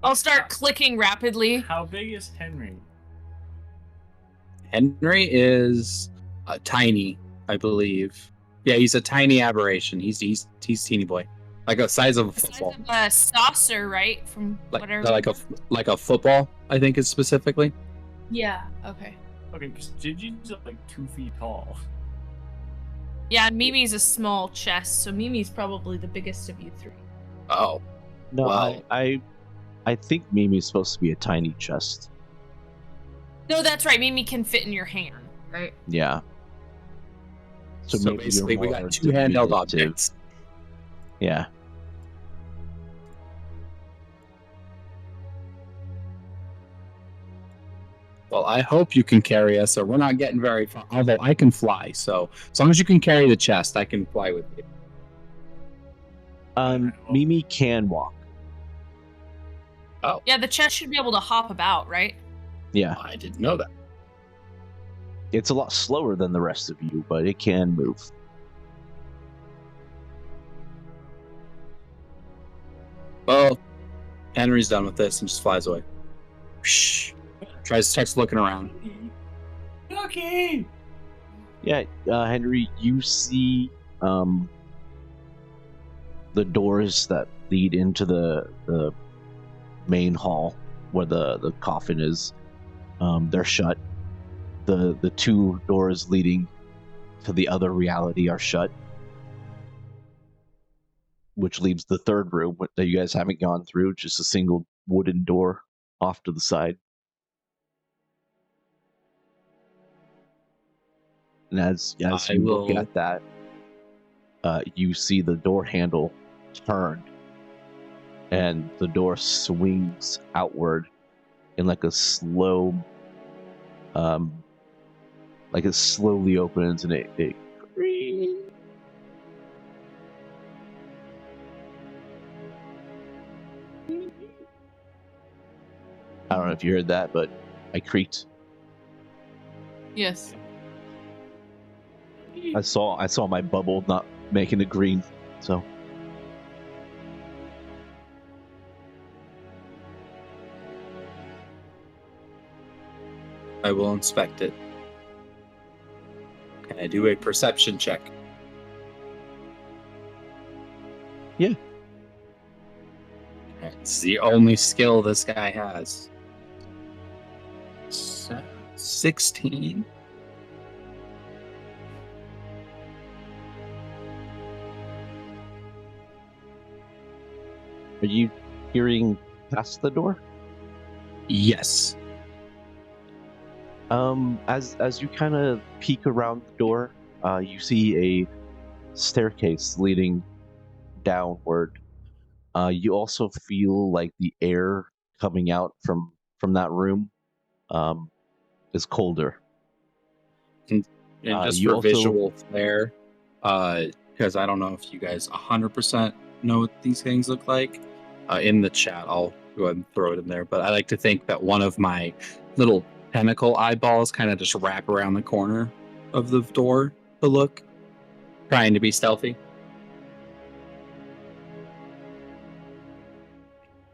I'll start clicking rapidly. How big is Henry? Henry is tiny, I believe. Yeah, he's a tiny aberration. He's teeny boy, like a size of a The size football, of a saucer, right? From like whatever. like a football. I think is specifically. Yeah. Okay. Okay, because Gingy's like 2 feet tall. Yeah, and Mimi's a small chest, so Mimi's probably the biggest of you three. Oh, No, Wow. I think Mimi's supposed to be a tiny chest. No, that's right. Mimi can fit in your hand, right? Yeah. so maybe you're basically we more got two handheld diminutive. objects. Yeah. Well, I hope you can carry us, or we're not getting very far. Although I can fly, so as long as you can carry the chest, I can fly with you. Mimi can walk. Yeah, the chest should be able to hop about, right? Yeah. I didn't know that. It's a lot slower than the rest of you, but it can move. Well, Henry's done with this and just flies away. Starts looking around. Okay. Yeah, Henry, you see the doors that lead into the main hall where the coffin is. They're shut. The 2 doors leading to the other reality are shut, which leaves the 3rd room that you guys haven't gone through, just a single wooden door off to the side. And as you look at that, you see the door handle turn, and the door swings outward in like a slow, like it slowly opens and it I don't know if you heard that, but I creaked. Yes. I saw my bubble not making it green, so. I will inspect it. Can I do a perception check? Yeah. It's the only skill this guy has. 16. Are you hearing past the door? Yes. As you kind of peek around the door, you see a staircase leading downward. You also feel like the air coming out from that room is colder. And just you for also- visual flair, because I don't know if you guys 100% know what these things look like. In the chat, I'll go ahead and throw it in there. But I like to think that one of my little tentacle eyeballs kind of just wrap around the corner of the door to look, trying to be stealthy.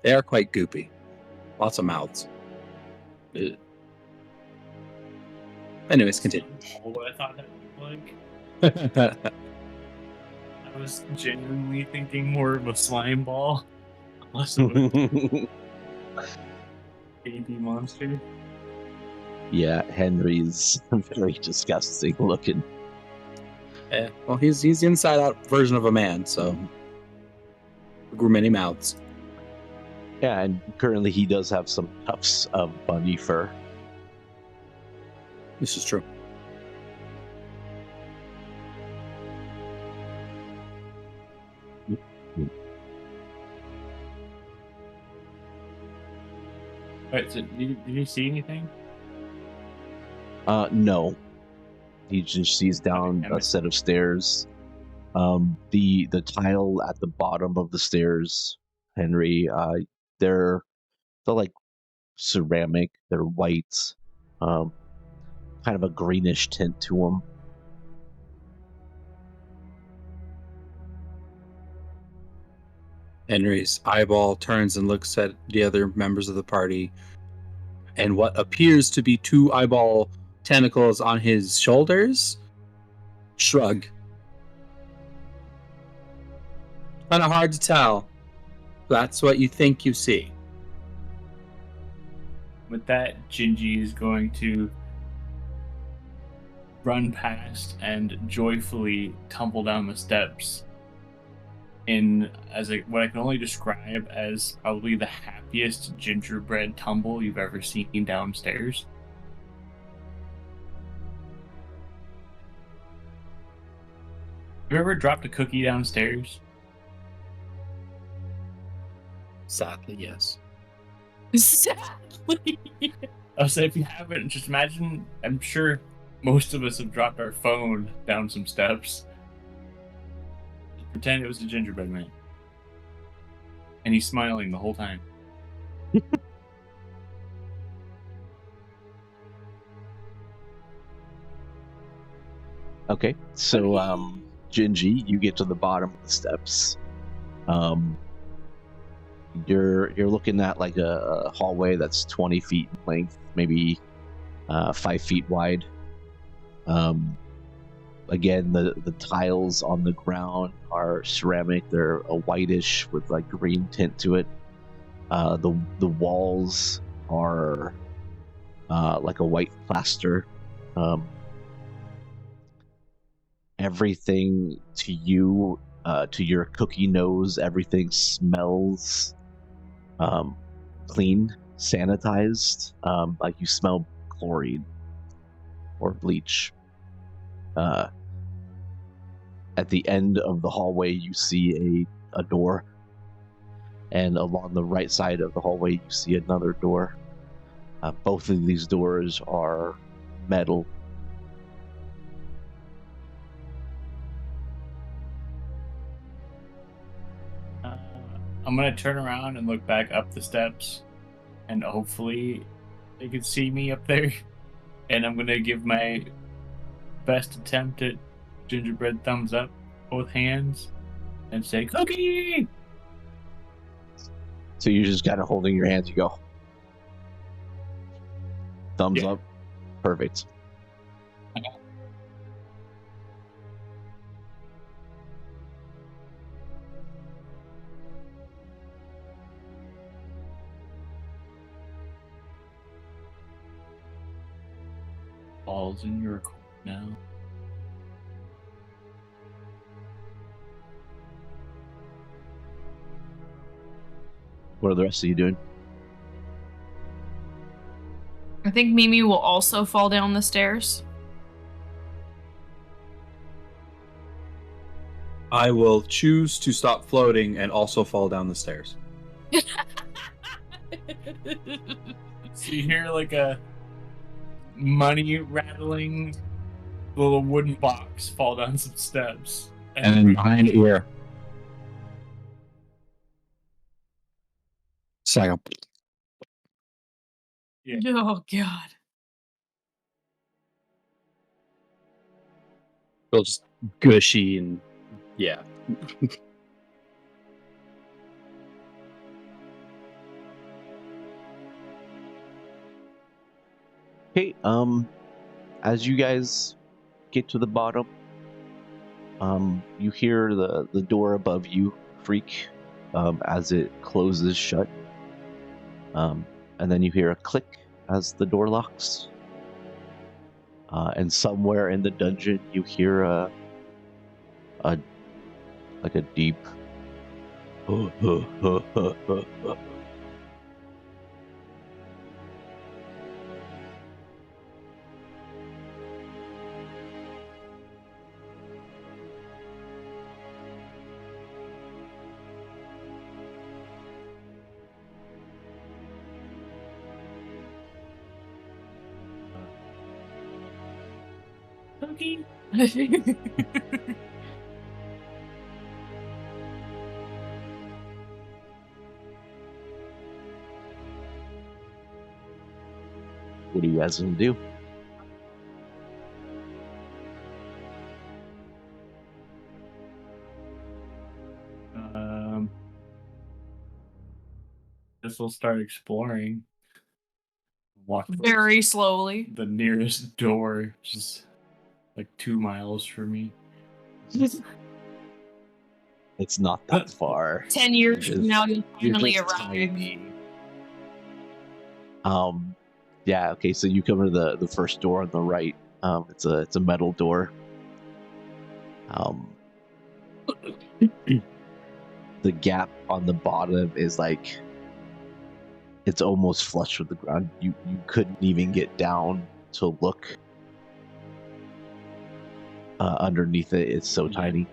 They are quite goopy. Lots of mouths. Ugh. Anyways, continue. What I thought that looked like. I was genuinely thinking more of a slime ball, less of a baby monster. Yeah, Henry's very disgusting looking. Yeah, well, he's the inside out version of a man, so grew many mouths. Yeah, and currently he does have some tufts of bunny fur. This is true. Alright, so did you see anything? No. He just sees down a set of stairs. The tile at the bottom of the stairs, Henry, they're like ceramic. They're white, kind of a greenish tint to them. Henry's eyeball turns and looks at the other members of the party, and what appears to be 2 eyeball tentacles on his shoulders shrug. Kind of hard to tell. That's what you think you see. with that, Gingy is going to run past and joyfully tumble down the steps in what I can only describe as probably the happiest gingerbread tumble you've ever seen downstairs. Have you ever dropped a cookie downstairs? Sadly, yes. Sadly. I'll say if you haven't, just imagine, I'm sure most of us have dropped our phone down some steps. Pretend it was a gingerbread man. And he's smiling the whole time. Okay, so Gingy, you get to the bottom of the steps. You're looking at like a hallway that's 20 feet in length, maybe 5 feet wide. Again, the tiles on the ground are ceramic. They're a whitish with like green tint to it. The walls are like a white plaster. Everything to you, to your cookie nose, everything smells clean, sanitized. Like you smell chlorine or bleach. At the end of the hallway, you see a door, and along the right side of the hallway, you see another door. Both of these doors are metal. I'm gonna turn around and look back up the steps, and hopefully they can see me up there. And I'm gonna give my best attempt at gingerbread thumbs up, both hands, and say cookie. So you're just kind of holding your hands. You go thumbs Yeah. up. Perfect. Ball's in your court now. What are the rest of you doing? I think Mimi will also fall down the stairs. I will choose to stop floating and also fall down the stairs. So you hear like a money rattling little wooden box fall down some steps. And then behind ear. Second. Yeah. Oh god. Feel just gushy and yeah. Okay, as you guys get to the bottom, you hear the door above you creak as it closes shut. And then you hear a click as the door locks. And somewhere in the dungeon you hear a deep Cookie. What are you guys gonna do? This will start exploring. Walk towards Very slowly. the nearest door, which is like 2 miles from me. It's not that far. 10 years You're from now, you'll You're finally just arrive. tiny. Yeah. Okay. So you come to the first door on the right. It's a metal door. The gap on the bottom is like it's almost flush with the ground. You couldn't even get down to look underneath it. It's so tiny.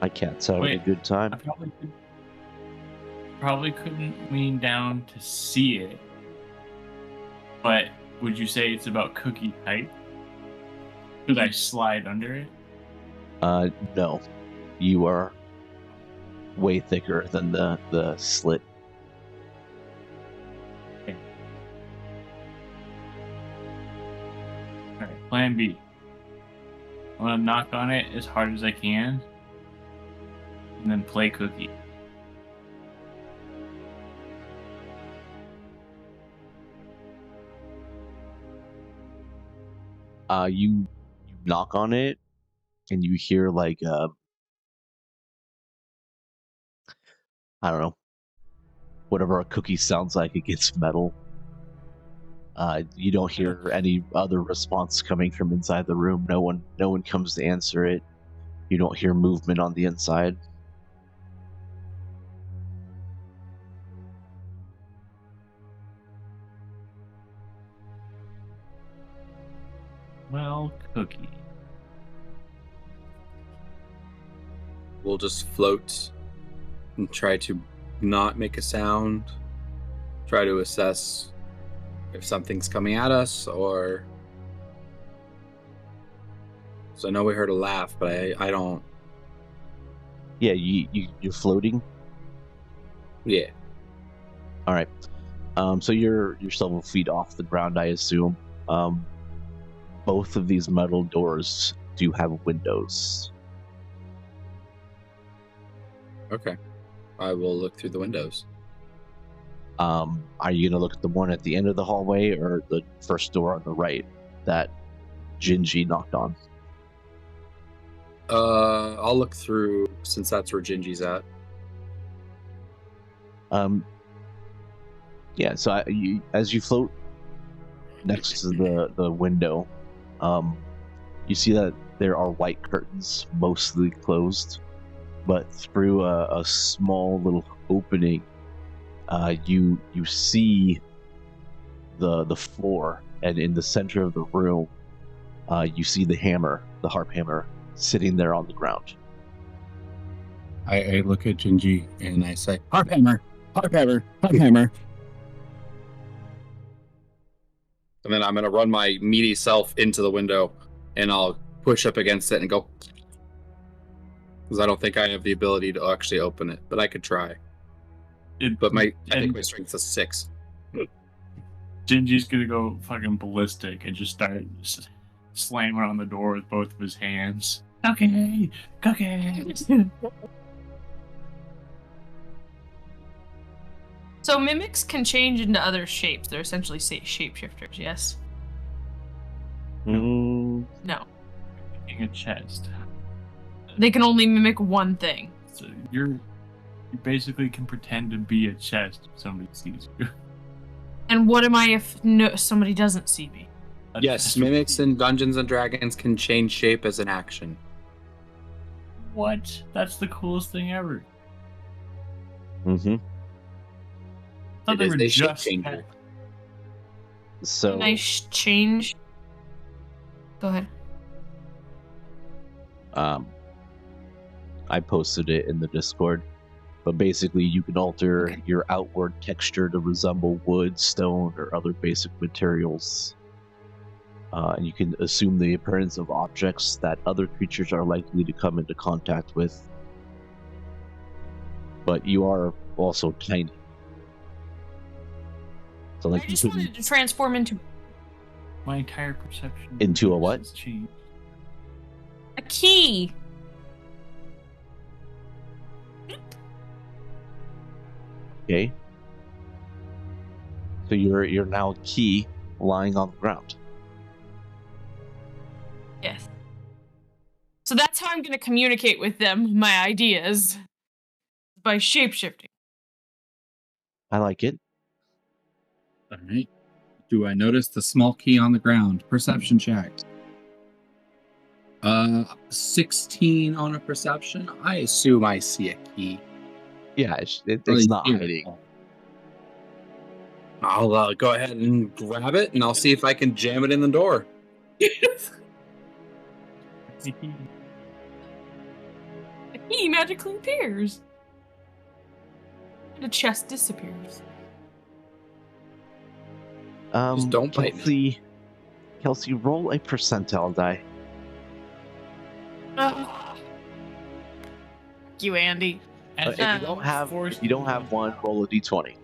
My cat's having a good time. I probably couldn't lean down to see it, but would you say it's about cookie height? Could I slide under it? No. You are way thicker than the slit. Okay. Alright, plan B. I'm gonna knock on it as hard as I can, and then play cookie. You knock on it, and you hear like I don't know, whatever a cookie sounds like against metal. You don't hear any other response coming from inside the room. No one comes to answer it. You don't hear movement on the inside. Well, cookie. We'll just float and try to not make a sound. Try to assess if something's coming at us, or... So I know we heard a laugh, but I don't... Yeah, you're floating. Yeah. All right. So you're several feet off the ground, I assume. Both of these metal doors do have windows. Okay. I will look through the windows. Are you gonna look at the one at the end of the hallway or the first door on the right that Gingy knocked on? I'll look through, since that's where Gingy's at. Yeah. So as you float next to the window, you see that there are white curtains, mostly closed, but through a small little opening, you see the floor, and in the center of the room, you see the hammer, the Harphammer, sitting there on the ground. I look at Gingy and I say, Harphammer! Harphammer! Harphammer! And then I'm going to run my meaty self into the window, and I'll push up against it and go... Because I don't think I have the ability to actually open it, but I could try. But I think my strength is 6. Gingy's gonna go fucking ballistic and just start slamming on the door with both of his hands. Cookie! Cookie! So mimics can change into other shapes. They're essentially shapeshifters, yes? Mm, No. In a chest. They can only mimic one thing. So you basically can pretend to be a chest if somebody sees you. And what am I if somebody doesn't see me? Yes, mimics in Dungeons and Dragons can change shape as an action. What? That's the coolest thing ever. mm-hmm. I thought It is they were a shape just changer. So Can I change? Go ahead. I posted it in the Discord, but basically you can alter your outward texture to resemble wood, stone, or other basic materials. And you can assume the appearance of objects that other creatures are likely to come into contact with. But you are also tiny. So like I just wanted to transform into My entire perception Into a what? has changed. a key. Okay. So you're now a key lying on the ground. Yes. So that's how I'm going to communicate with them my ideas. by shapeshifting. I like it. All right. Do I notice the small key on the ground? Perception check. 16 on a perception. I assume I see a key. Yeah, it's Really not here. hiding. I'll go ahead and grab it, and I'll see if I can jam it in the door. The key magically appears. The chest disappears. Just don't bite me. Kelsey, roll a percentile die. Fuck you, Andy. If you don't have one, roll a d20.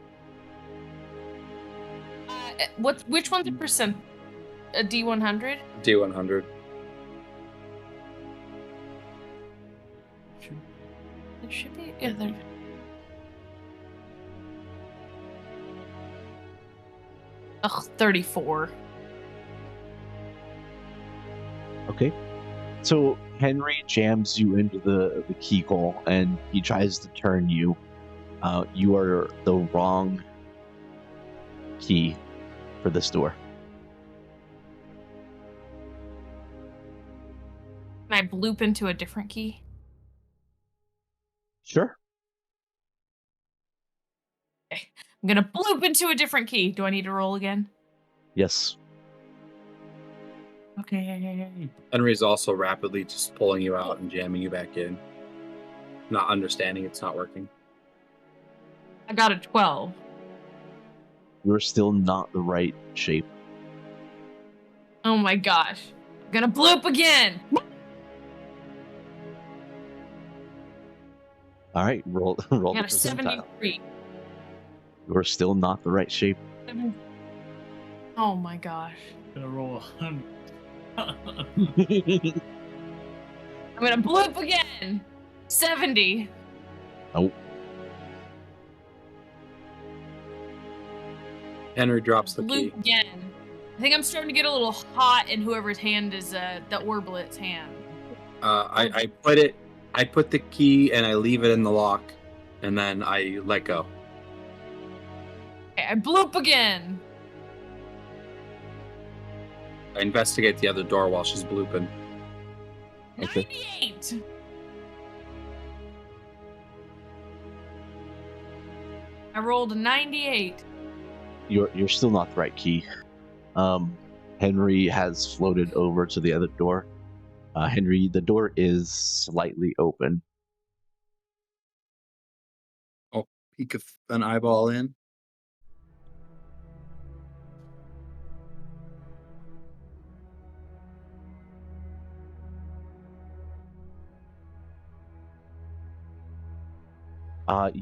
Which one's a percent? A D100? D100. There should be. Yeah, there. Ugh, 34. Okay. So Henry jams you into the keyhole, and he tries to turn you. You are the wrong key for this door. Can I bloop into a different key? Sure. Okay. I'm gonna bloop into a different key. Do I need to roll again? Yes. Okay. Henry's also rapidly just pulling you out and jamming you back in. Not understanding it's not working. I got a 12. You're still not the right shape. Oh my gosh. I'm gonna bloop again. All right, roll I the got a percentile. 73. You're still not the right shape. Oh my gosh. Gonna roll 100. I'm gonna bloop again. 70. Nope. Henry drops the key. Bloop again. I think I'm starting to get a little hot in whoever's hand is the Orblet's hand. I put the key and I leave it in the lock, and then I let go. Okay, I bloop again. I investigate the other door while she's blooping. Okay. 98. I rolled a 98. You're still not the right key. Henry has floated over to the other door. Henry, the door is slightly open. I'll peek an eyeball in.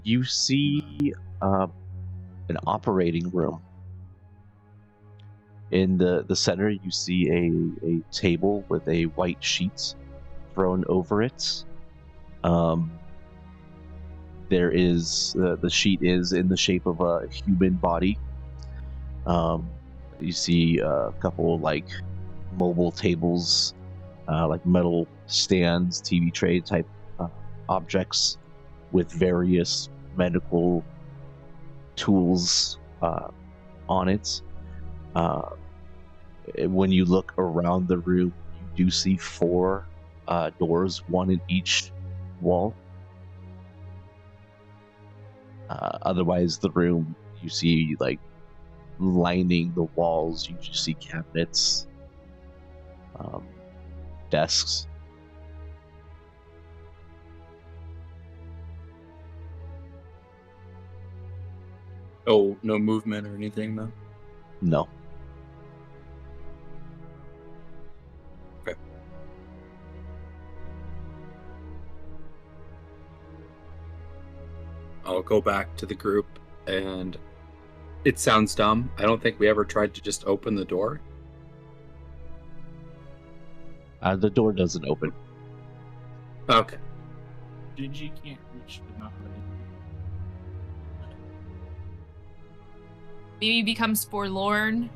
You see an operating room. In the center, you see a table with a white sheet thrown over it. There is the sheet is in the shape of a human body. You see a couple like mobile tables, like metal stands, TV tray type objects with various medical tools on it. When you look around the room, you do see 4 doors, one in each wall. Otherwise, the room, you see like lining the walls, you just see cabinets, desks. Oh, no movement or anything, though? No. Okay. I'll go back to the group, and it sounds dumb. I don't think we ever tried to just open the door. The door doesn't open. Okay. Digi can't reach the mountain. Mimi becomes forlorn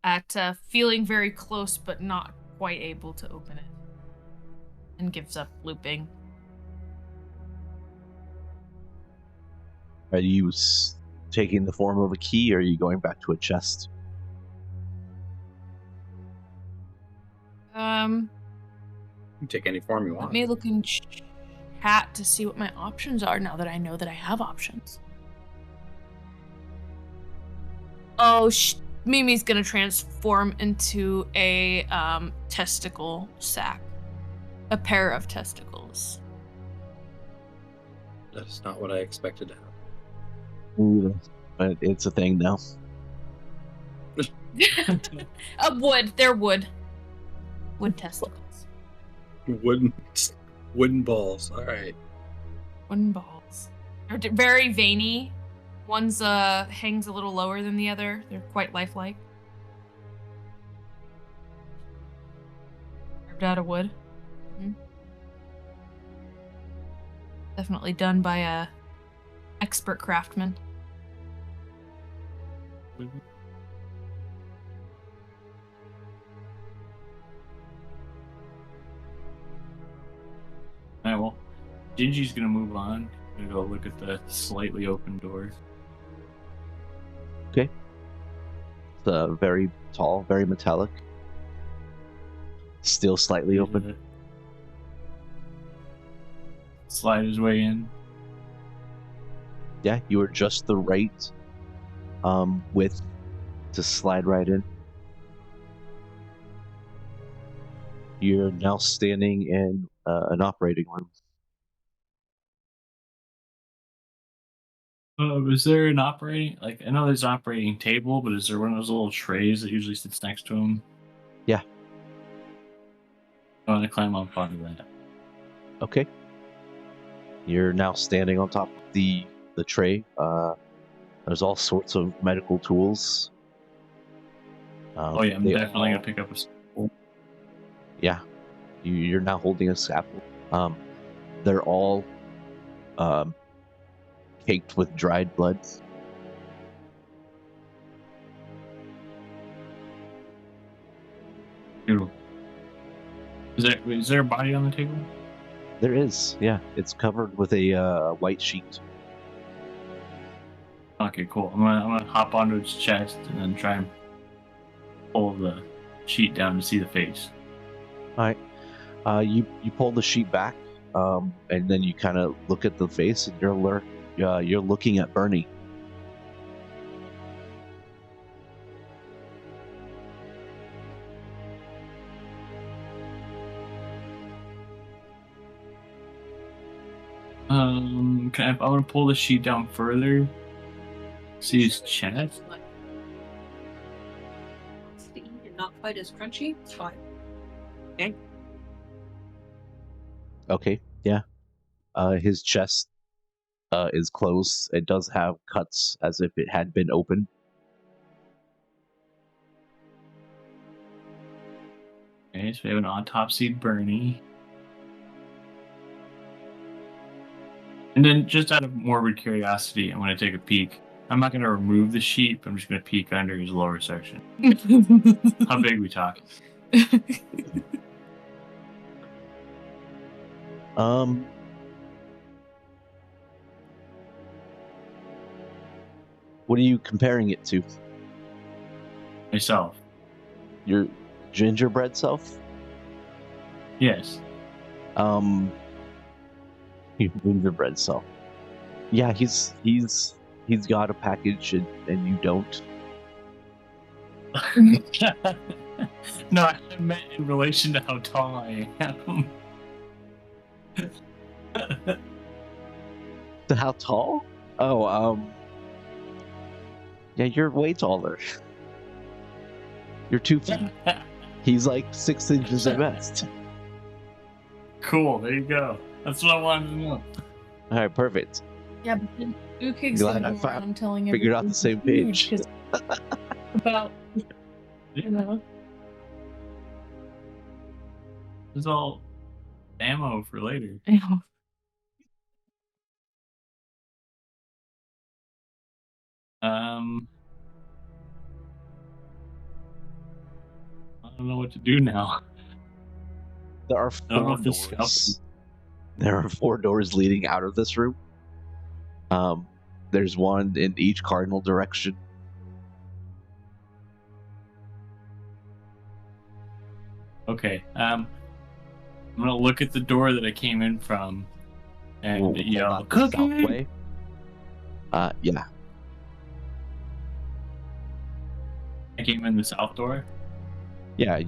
at feeling very close but not quite able to open it, and gives up looping. Are you taking the form of a key, or are you going back to a chest? You can take any form you Let want. me look in chat to see what my options are now that I know that I have options. Oh, Mimi's gonna transform into a testicle sack. A pair of testicles. That's not what I expected to happen. But it's a thing now. Wood. They're wood. Wood testicles. Wooden balls. All right. Wooden balls. They're very veiny. One's hangs a little lower than the other. They're quite lifelike. Carved out of wood. Mm-hmm. Definitely done by a expert craftsman. Mm-hmm. Alright, well, Gingy's gonna move on. Gonna go look at the slightly open door. Okay. It's very tall, very metallic. Still slightly open. Slide his way in. Yeah, you are just the right width to slide right in. You're now standing in an operating room. Is there an operating, like, I know there's an operating table, but is there one of those little trays that usually sits next to him? Yeah. I want to climb on top of that. Okay. You're now standing on top of the tray. There's all sorts of medical tools. Oh yeah, I'm definitely gonna pick up a scalpel. Yeah. You're now holding a scalpel. They're all caked with dried blood. Beautiful. Is there a body on the table? There is, yeah. It's covered with a white sheet. Okay, cool. I'm gonna hop onto its chest and then try and pull the sheet down to see the face. All right. You pull the sheet back, and then you kind of look at the face, and you're looking at Bernie. I want to pull the sheet down further. See his chest. Not quite as crunchy. It's fine. Okay. Okay, yeah. His chest is closed. It does have cuts as if it had been open. Okay, so we have an autopsied Bernie. And then, just out of morbid curiosity, I'm going to take a peek. I'm not going to remove the sheet, but I'm just going to peek under his lower section. How big are we talking? What are you comparing it to? Myself. Your gingerbread self? Yes. Your gingerbread self. Yeah, he's got a package and you don't. No, I meant in relation to how tall I am. To how tall? Oh, yeah, you're way taller. You're 2 feet. He's like 6 inches at best. Cool, there you go. That's what I wanted to know. All right, perfect. Yeah, but then Ukig's Glad gonna I go around telling figured out everyone the same huge, page. 'cause about, you know. This is all ammo for later. You know. I don't know what to do now. There are I don't know 4 if this doors. There are 4 doors leading out of this room. There's one in each cardinal direction. Okay. I'm gonna look at the door that I came in from, and We'll call yell, that the south "Cookie!" way. Yeah. I came in the south door. Yeah,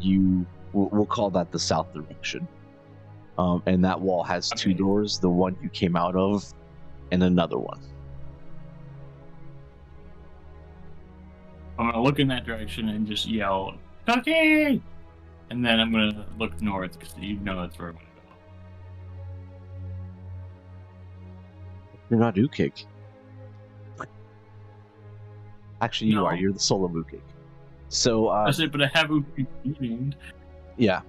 we'll call that the south direction. And that wall has two Okay. doors, the one you came out of and another one. I'm gonna look in that direction and just yell, "Cookie!" And then I'm gonna look north because you know that's where I'm gonna go. You're not Ukig. Actually, you No. are. You're the soul of Ukig. So, I said, but I have Ukig named. yeah.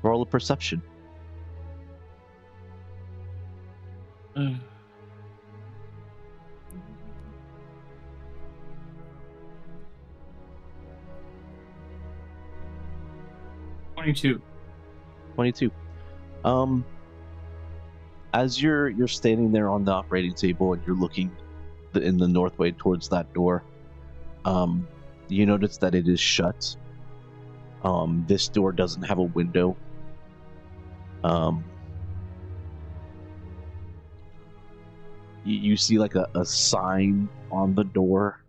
Roll a perception. Uh, 22. 22. As you're standing there on the operating table and you're looking in the north way towards that door, you notice that it is shut. This door doesn't have a window. You see like a sign on the door.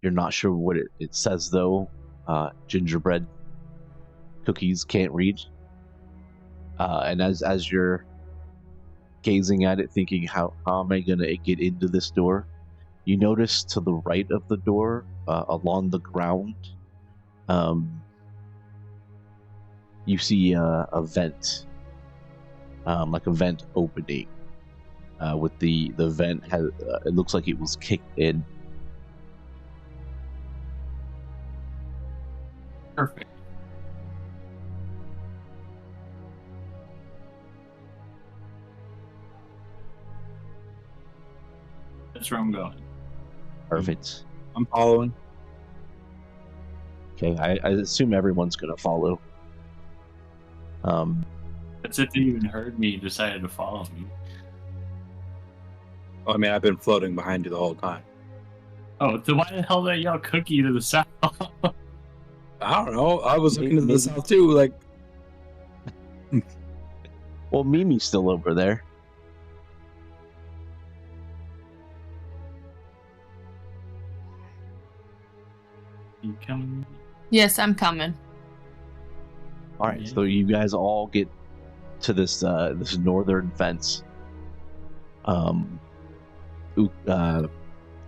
You're not sure what it says though. Gingerbread cookies can't read. And as you're gazing at it, thinking, how am I gonna get into this door? You notice to the right of the door, along the ground, you see a vent, like a vent opening. With the vent has, it looks like it was kicked in. Perfect. That's where I'm going. Perfect. I'm following. Okay, I assume everyone's gonna follow. That's if they even heard me and decided to follow me. I mean, I've been floating behind you the whole time. Oh, then why the hell did I yell "cookie" to the south? I don't know. I was looking to Maybe- the south too. Like, Well, Mimi's still over there. You coming? Yes, I'm coming. All right, Yeah. so you guys all get to this this northern fence.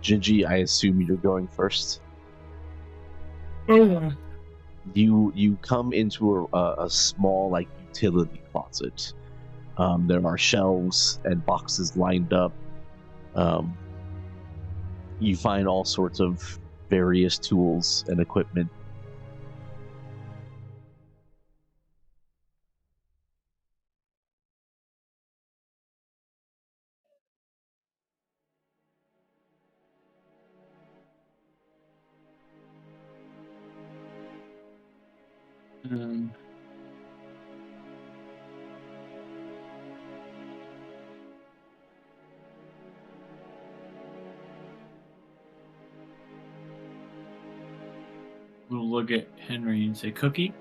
Gingy, I assume you're going first. You come into a small like utility closet. There are shelves and boxes lined up. You find all sorts of various tools and equipment. We'll look at Henry and say, "Cookie."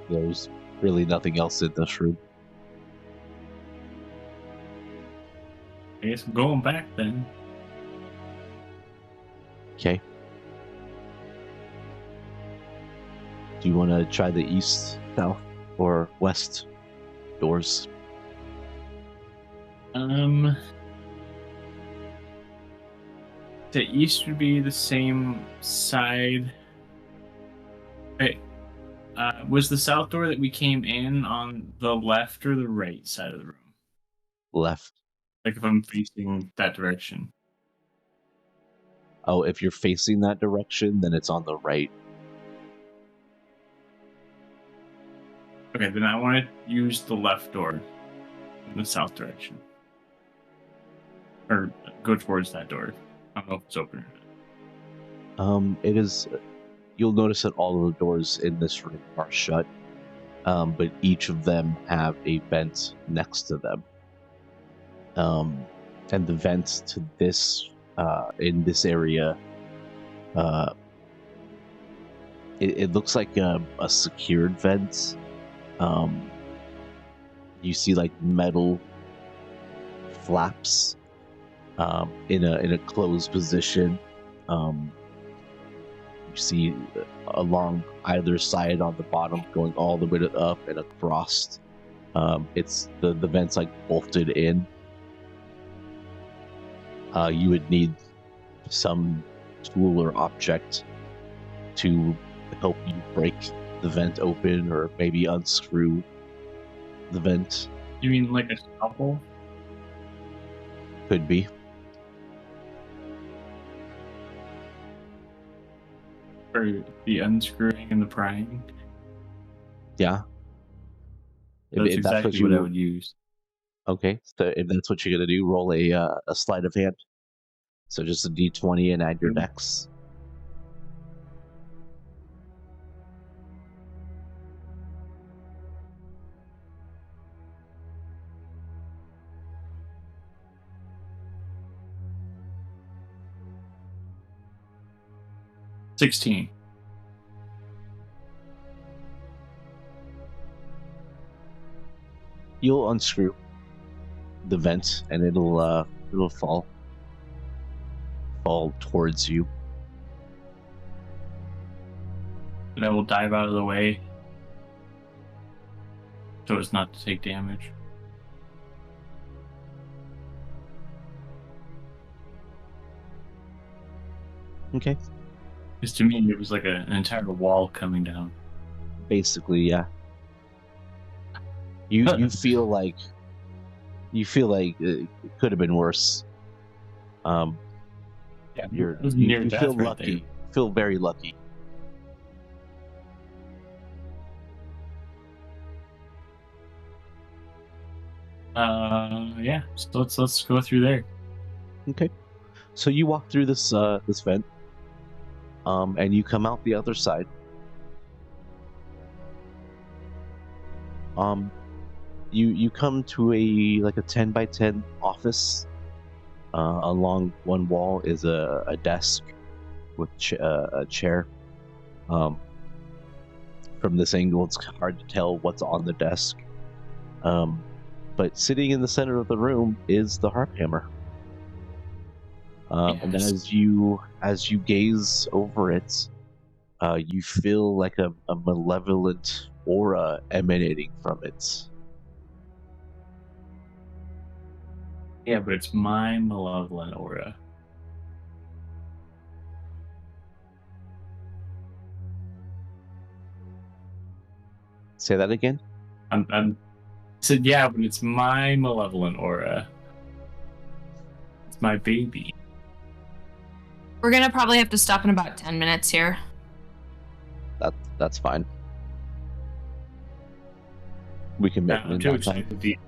There's really nothing else in this room. I guess I'm going back then. Okay. Do you want to try the east, south, or west doors? The east would be the same side. Wait, was the south door that we came in on the left or the right side of the room? left. Like if I'm facing that direction. Oh, if you're facing that direction, then it's on the right. Okay, then I want to use the left door in the south direction. Or go towards that door. I don't know if it's open or not. It is. You'll notice that all of the doors in this room are shut, but each of them have a vent next to them. And the vents to this, in this area, it looks like a secured vent. You see like metal flaps in a closed position. You see along either side on the bottom, going all the way up and across. It's the vents like bolted in. You would need some tool or object to help you break the vent open, or maybe unscrew the vent. You mean like a scalpel? Could be. For the unscrewing and the prying? Yeah. That's exactly what I would use. Okay, so if that's what you're gonna do, roll a sleight of hand. So just a d20 and add your dex. $16. You'll unscrew the vent, and it'll fall towards you. And I will dive out of the way so as not to take damage. Okay. Because to me, it was like an entire wall coming down. Basically, yeah. You feel like it could have been worse. Yeah, you death feel right lucky. there. Feel very lucky. Yeah. So let's go through there. Okay. So you walk through this vent, and you come out the other side. You come to a 10 by 10 office. Along one wall is a desk with a chair. From this angle, it's hard to tell what's on the desk. But sitting in the center of the room is the Harphammer. And Yes. as you gaze over it, you feel like a malevolent aura emanating from it. Yeah, but it's my malevolent aura. Say that again? I said, yeah, but it's my malevolent aura. It's my baby. We're gonna probably have to stop in about 10 minutes here. That's fine. We can make it I'm in too that time. excited to be.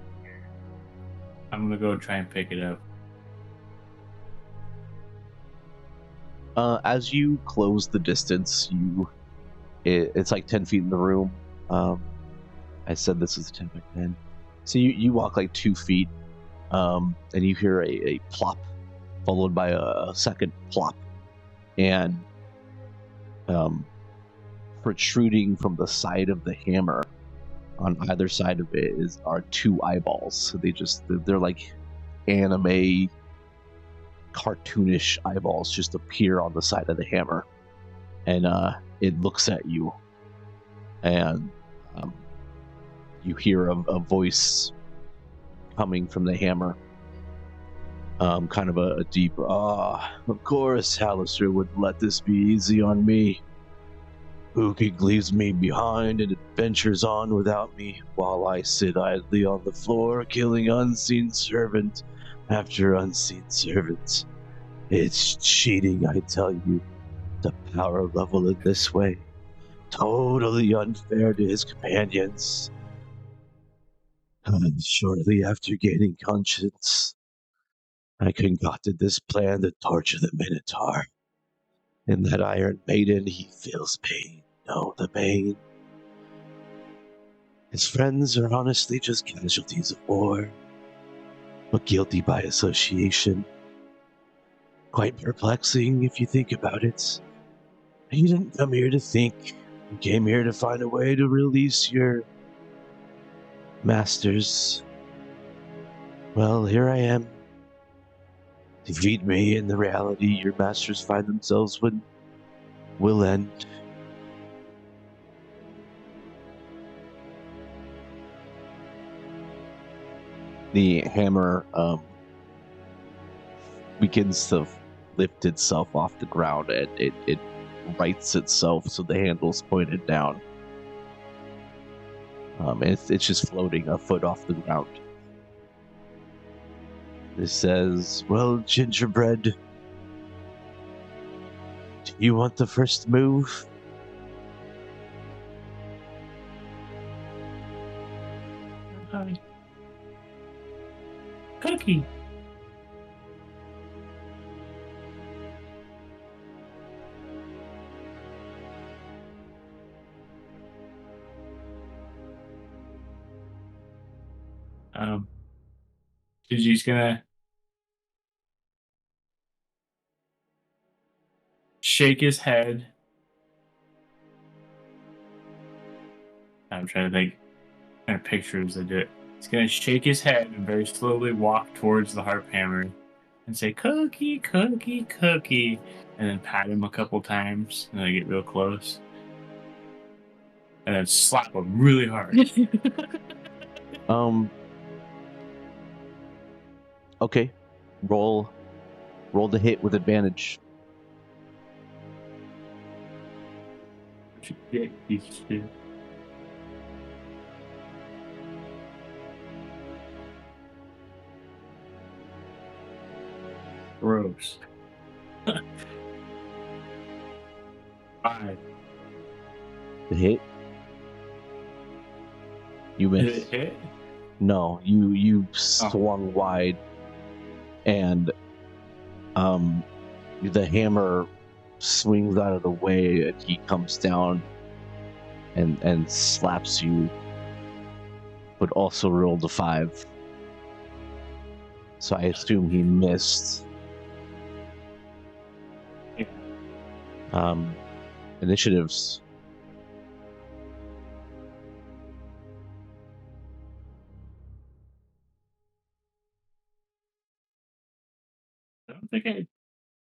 I'm gonna go try and pick it up. As you close the distance, it's like 10 feet in the room. I said this is 10 by 10. So you walk like 2 feet, and you hear a plop, followed by a second plop. And protruding from the side of the hammer on either side of it are 2 eyeballs. So they're like anime, cartoonish eyeballs just appear on the side of the hammer, and it looks at you, and you hear a voice coming from the hammer, kind of a deep, of course Halaster would let this be easy on me. Ukig leaves me behind and adventures on without me, while I sit idly on the floor, killing unseen servant after unseen servant. It's cheating, I tell you. The power level in this way. Totally unfair to his companions. And shortly after gaining conscience, I concocted this plan to torture the Minotaur. In that Iron Maiden, he feels pain. No, the pain. His friends are honestly just casualties of war, but guilty by association. Quite perplexing if you think about it. You didn't come here to think. You came here to find a way to release your masters. Well, here I am. Defeat me, and the reality your masters find themselves in will end. The hammer begins to lift itself off the ground, and it rights itself so the handle's pointed down. And it's just floating a foot off the ground. It says, well, Gingerbread, do you want the first move? Hi. Cookie. Gigi's gonna shake his head. I'm trying to think kind of pictures I do it. He's gonna shake his head and very slowly walk towards the Harphammer and say, "Cookie, cookie, cookie," and then pat him a couple times and then get real close. And then slap him really hard. Okay. Roll the hit with advantage. Yeah, he's shit. Gross. 5. The hit. You Did missed. it hit? No, you swung wide, and the hammer swings out of the way, and he comes down and slaps you, but also rolled a 5. So I assume he missed. Yeah. Initiatives. I don't think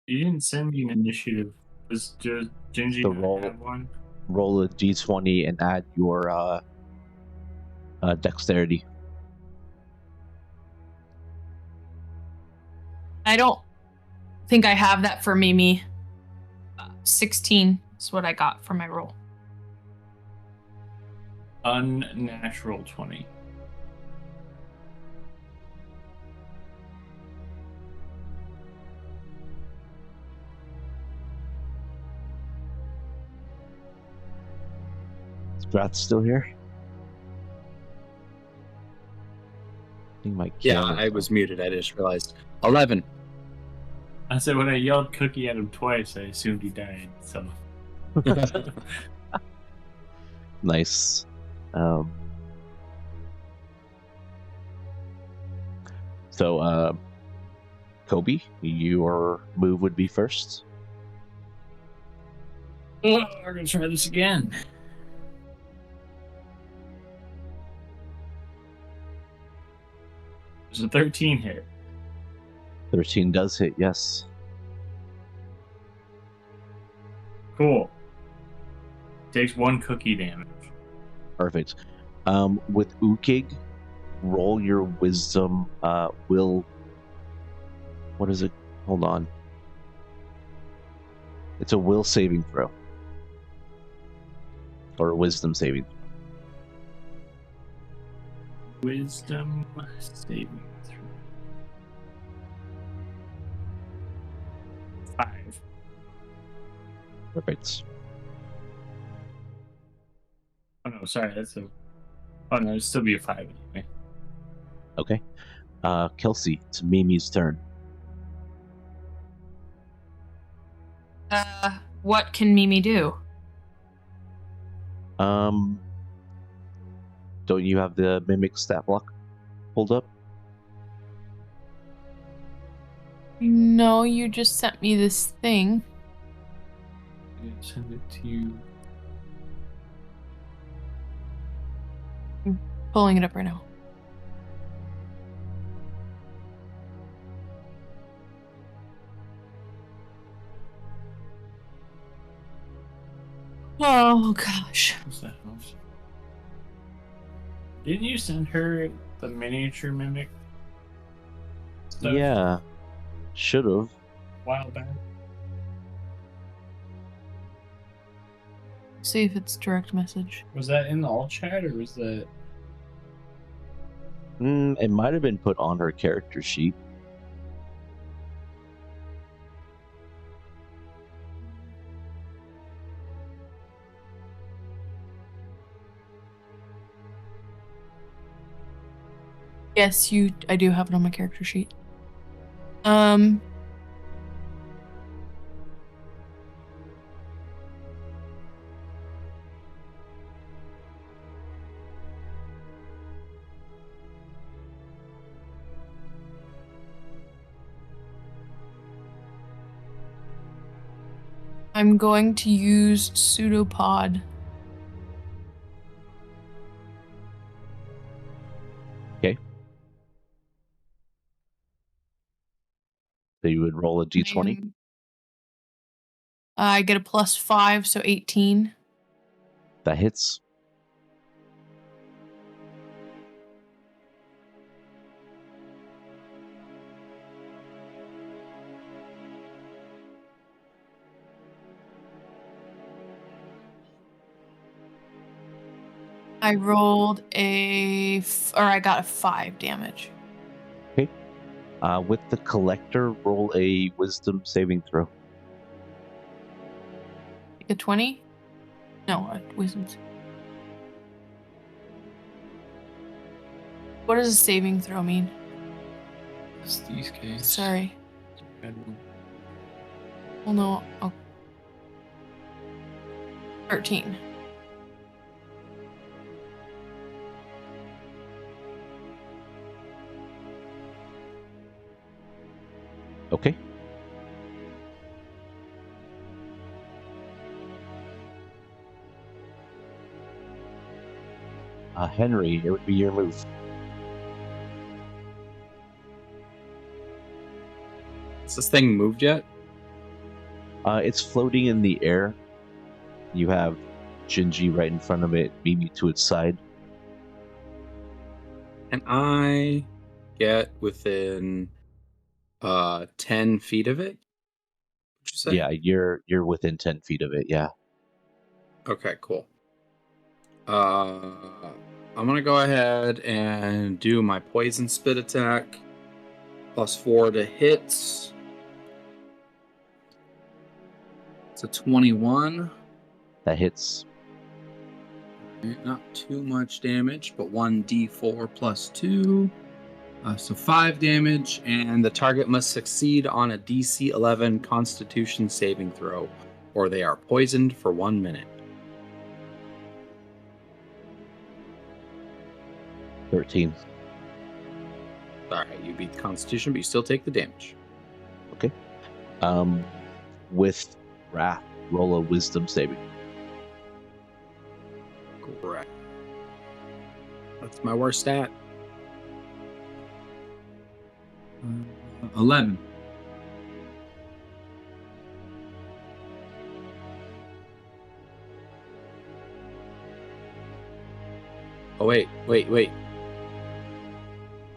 you didn't send me an initiative. Was just Gingy The not roll. have one? Roll a d20 and add your dexterity. I don't think I have that for Mimi. 16 is what I got for my roll. Unnatural 20. Is Grath still here? I think my Yeah, camera's I was muted. I just realized. 11. I said when I yelled cookie at him twice, I assumed he died. So nice. So, Kobe, your move would be first. oh, we're gonna try this again. There's a 13 hit. 13 does hit, yes. Cool. Takes 1 cookie damage. Perfect. With Ukig, roll your wisdom, will... What is it? Hold on. It's a will saving throw. or a wisdom saving. Wisdom saving throw. 5. Perfect. Oh no, sorry, that's a. Oh no, it'd still be a 5 anyway. Okay. Kelsey, it's Mimi's turn. What can Mimi do? Don't you have the mimic stat block pulled up? No, you just sent me this thing. I'm gonna send it to you. Pulling it up right now. Oh gosh. What's that? Didn't you send her the miniature mimic stuff Yeah. Should have. a while back? See if it's direct message. Was that in the alt chat or was that? It might have been put on her character sheet. Yes, I do have it on my character sheet. I'm going to use pseudopod. Okay. So you would roll a d20. I get a +5, so 18. That hits. I rolled I got a 5 damage. Okay. With the collector, roll a wisdom saving throw. A 20? No, wisdom. What does a saving throw mean? It's these guys. Sorry. Well, no. Oh. 13. Okay. Henry, it would be your move. Has this thing moved yet? It's floating in the air. You have Gingy right in front of it, Mimi to its side. Can I get within 10 feet of it? Would you say? Yeah, you're within 10 feet of it, yeah. Okay, cool. I'm gonna go ahead and do my poison spit attack. +4 to hit. It's a 21. That hits. Not too much damage, but 1d4 +2. So 5 damage, and the target must succeed on a DC 11 Constitution saving throw, or they are poisoned for 1 minute. 13. Alright, you beat the Constitution, but you still take the damage. Okay. With Grath, roll a wisdom saving. Correct. That's my worst stat. 11. Oh, wait.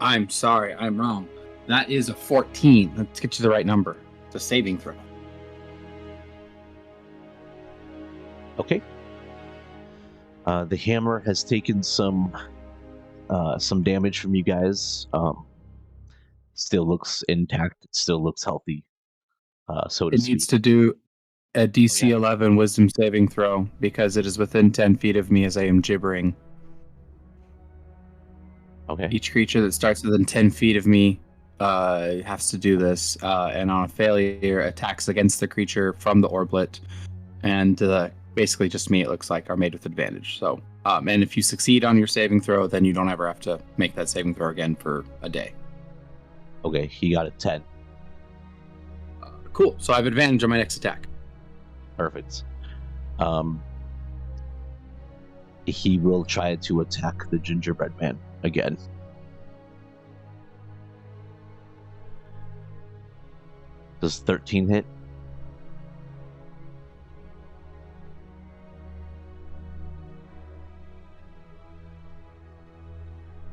I'm sorry, I'm wrong. That is a 14. Let's get you the right number. It's a saving throw. Okay. The hammer has taken some damage from you guys. Still looks intact. It still looks healthy. So to It speak. needs to do a DC Oh, yeah. 11 Wisdom saving throw because it is within 10 feet of me as I am gibbering. Okay. Each creature that starts within 10 feet of me has to do this, and on a failure, attacks against the creature from the orblet, and basically just me, it looks like, are made with advantage. So, and if you succeed on your saving throw, then you don't ever have to make that saving throw again for a day. Okay, he got a 10. Cool. So I have advantage on my next attack. Perfect. He will try to attack the gingerbread man again. Does 13 hit?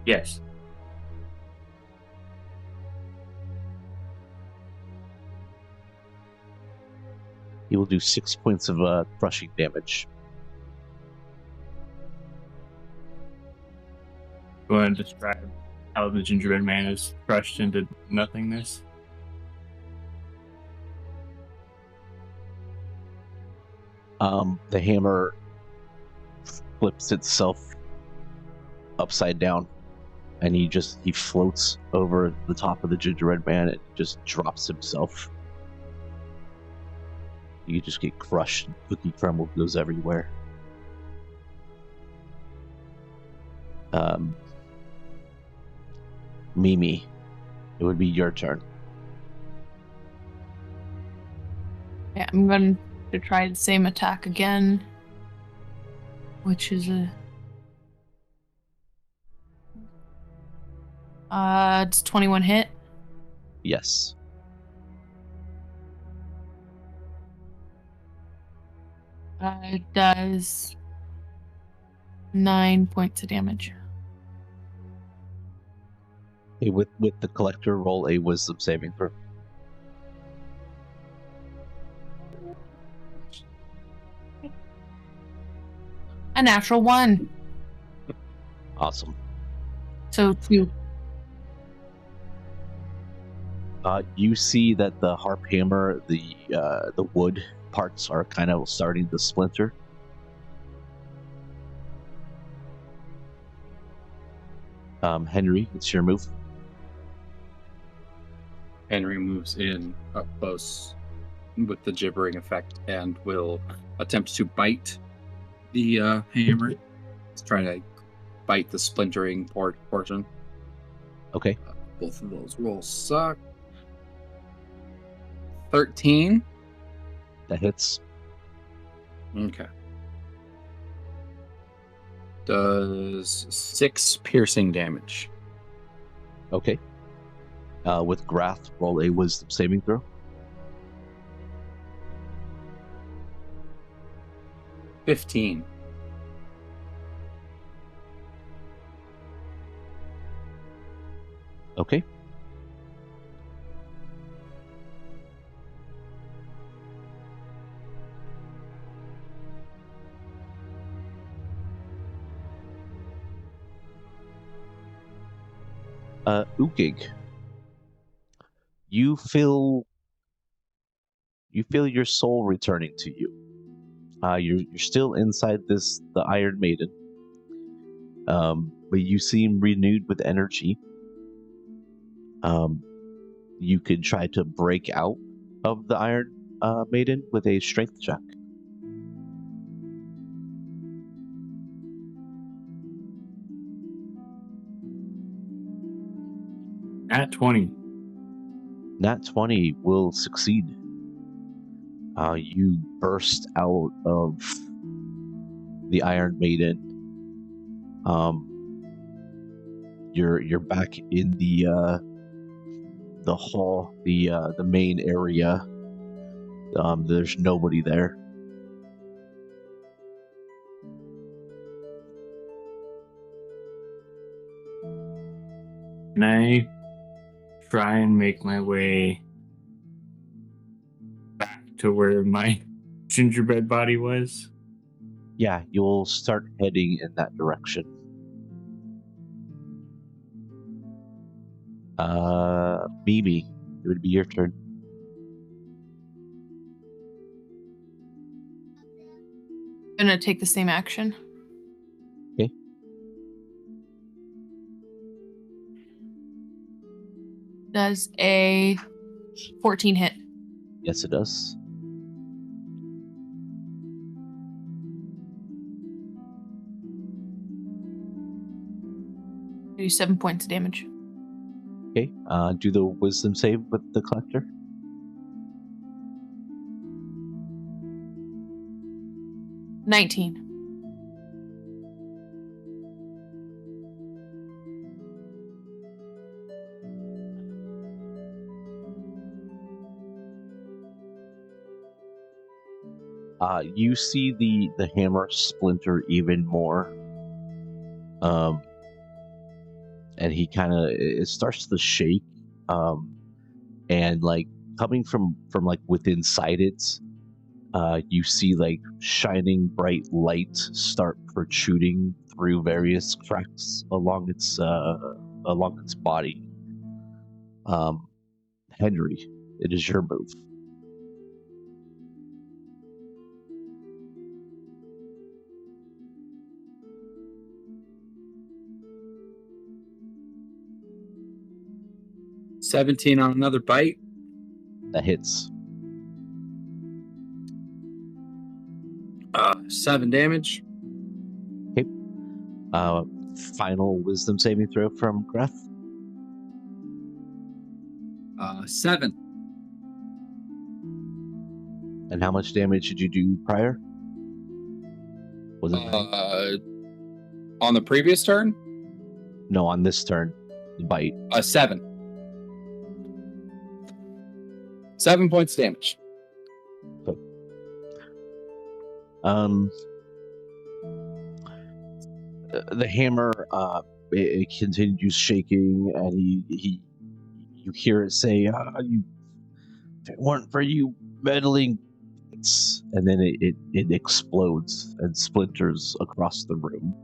Yes. He will do 6 points of crushing damage. You want to describe how the gingerbread man is crushed into nothingness? The hammer flips itself upside down, and he floats over the top of the gingerbread man and just drops himself. You just get crushed, and cookie crumble goes everywhere. Mimi, it would be your turn. Yeah, I'm going to try the same attack again, which is it's 21 hit. Yes. It does 9 points of damage. Hey, with the collector, roll a wisdom saving throw. A natural 1. Awesome. So 2. You see that the Harphammer, the wood parts are kind of starting to splinter. Henry, it's your move. Henry moves in up close with the gibbering effect and will attempt to bite the hammer. He's trying to bite the splintering portion. Okay. Both of those rolls suck. 13. That hits. Okay. Does 6 piercing damage. Okay. With Grath, roll a wisdom saving throw. 15. Okay. Ukig, you feel your soul returning to you. You're still inside the Iron Maiden, but you seem renewed with energy. You could try to break out of the Iron Maiden with a strength check. At 20. Nat 20 will succeed. You burst out of the Iron Maiden. You're back in the hall, the main area. There's nobody there. Can I try and make my way back to where my gingerbread body was? Yeah, you'll start heading in that direction. Mimi, it would be your turn. I'm gonna take the same action. Okay. Does a 14 hit? Yes, it does. Do 7 points of damage. Okay. Do the wisdom save with the collector. 19. You see the hammer splinter even more. And he kind of, it starts to shake. And like coming from like within inside it, you see like shining bright light start protruding through various cracks along its body. Henry, it is your move. $17 on another bite. That hits. 7 damage. Okay. Final wisdom saving throw from Grath. 7. And how much damage did you do prior? Was it 9? On the previous turn? No, on this turn. The bite. 7. 7 points damage. Okay. The hammer it continues shaking, and you hear it say, "You, if it weren't for you meddling," and then it explodes and splinters across the room.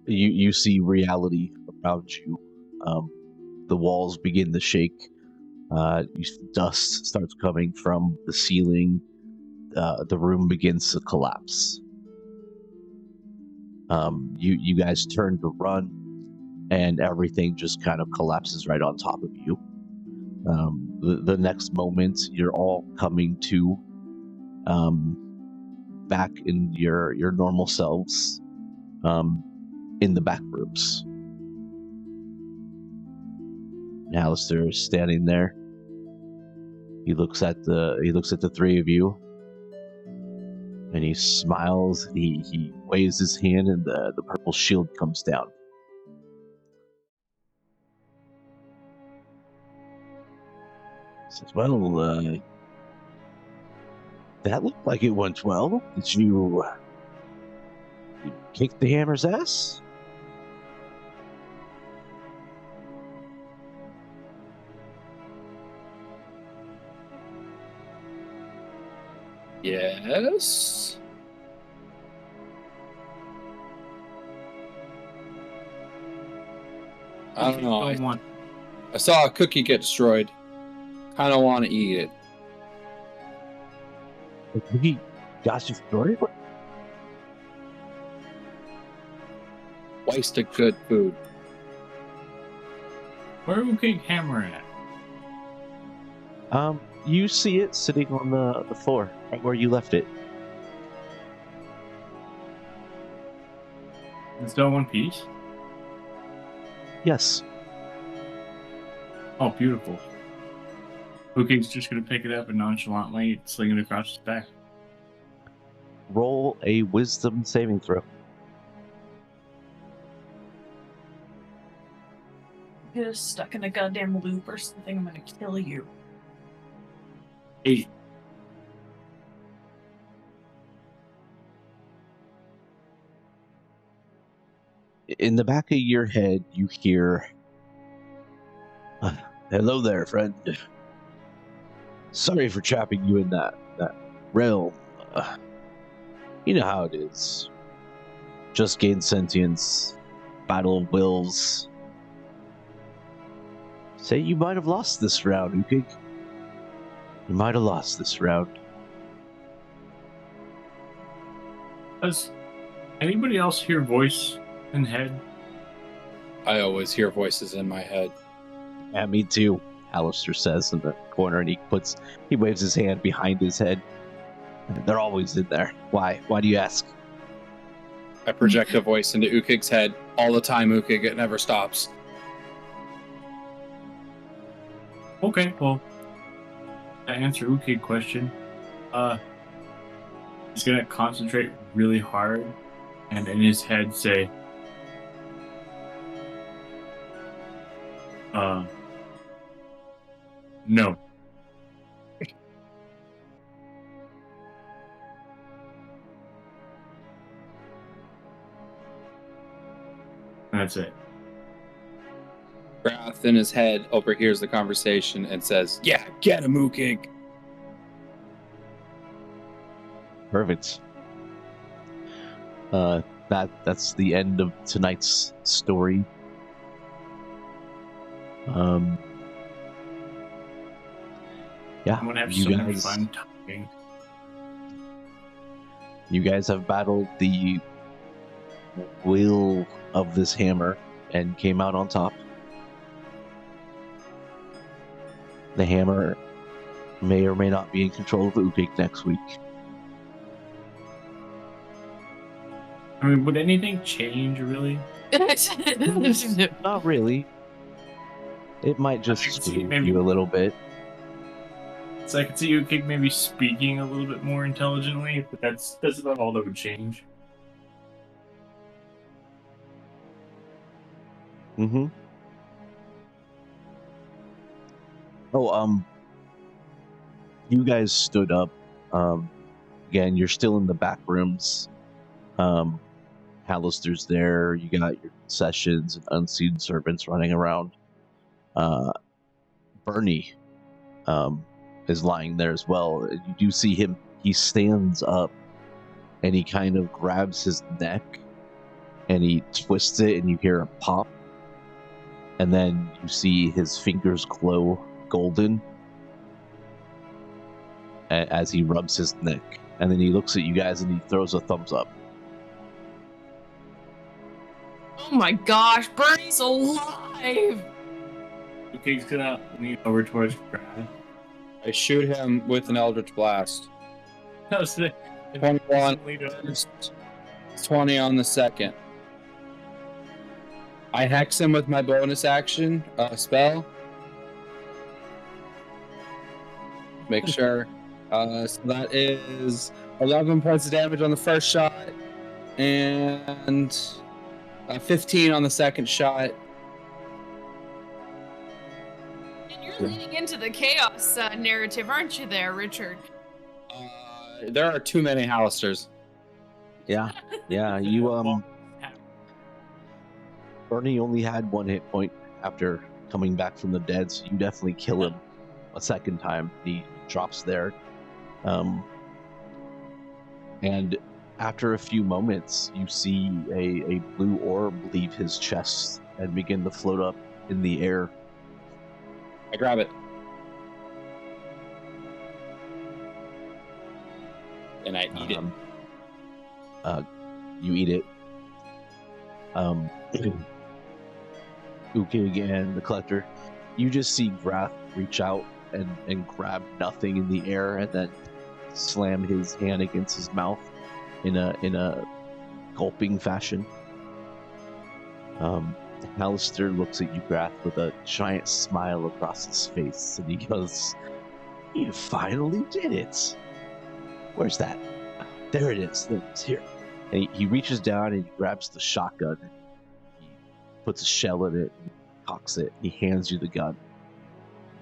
You see reality around you. The walls begin to shake. Dust starts coming from the ceiling. The room begins to collapse. You guys turn to run, and everything just kind of collapses right on top of you. The next moment, you're all coming to back in your normal selves in the back rooms. Halaster is standing there. He looks at the three of you, and he smiles. He waves his hand, and the purple shield comes down. He says, "Well, that looked like it went well. Did you kick the hammer's ass?" Yes. I don't know. I saw a cookie get destroyed. Kind of want to eat it. The cookie got destroyed? Waste of good food. Where are Ukig hammer at? You see it sitting on the floor, right where you left it. It's still in one piece? Yes. Oh, beautiful. Ukig's just gonna pick it up and nonchalantly sling it across his back. Roll a wisdom saving throw. Get us stuck in a goddamn loop or something, I'm gonna kill you. 8. In the back of your head, you hear, "Hello there, friend. Sorry for trapping you in that realm. You know how it is. Just gain sentience, battle of wills. Say you might have lost this round, Ukig. You might have lost this round. Does anybody else hear voice in head? I always hear voices in my head. Yeah, me too, Halaster says in the corner, and he waves his hand behind his head. They're always in there. Why? Why do you ask? I project a voice into Ukig's head all the time, Ukig. It never stops. Okay, well, to answer Ukig question, he's gonna concentrate really hard, and in his head say, no. And that's it. Grath in his head overhears the conversation and says, "Yeah, get him, Ukig." Perfect. That's the end of tonight's story. Yeah, I'm gonna have you so much guys, fun talking. you guys have battled the will of this hammer and came out on top. The hammer may or may not be in control of Ukig next week. I mean, would anything change, really? Not really. It might just I can see spook maybe- you a little bit. So I could see Ukig maybe speaking a little bit more intelligently, but that's about all that would change. Mm-hmm. Oh, you guys stood up. Again, you're still in the back rooms. Halaster's there. You got your sessions and unseen servants running around. Berny, is lying there as well. You do see him. He stands up, and he kind of grabs his neck, and he twists it, and you hear a pop. And then you see his fingers glow golden as he rubs his neck. And then he looks at you guys and he throws a thumbs up. Oh my gosh, Bernie's alive! Ukig's gonna lean over towards Grath. I shoot him with an Eldritch Blast. No, so 21 first, 20 on the second. I hex him with my bonus action spell. Make sure. So that is 11 points of damage on the first shot and 15 on the second shot. And you're leaning into the chaos narrative, aren't you there, Richard? There are too many Halasters. Yeah, you Bernie only had 1 hit point after coming back from the dead, so you definitely kill him a second time. He drops there. And after a few moments, you see a blue orb leave his chest and begin to float up in the air. I grab it. And I eat it. You eat it. Ukig and the Collector, you just see Grath reach out and grab nothing in the air and then slam his hand against his mouth in a gulping fashion. Halaster looks at you, Grath, with a giant smile across his face, and he goes, "You finally did it! Where's that? There it is. It's here." And he reaches down and he grabs the shotgun. He puts a shell in it and cocks it. He hands you the gun.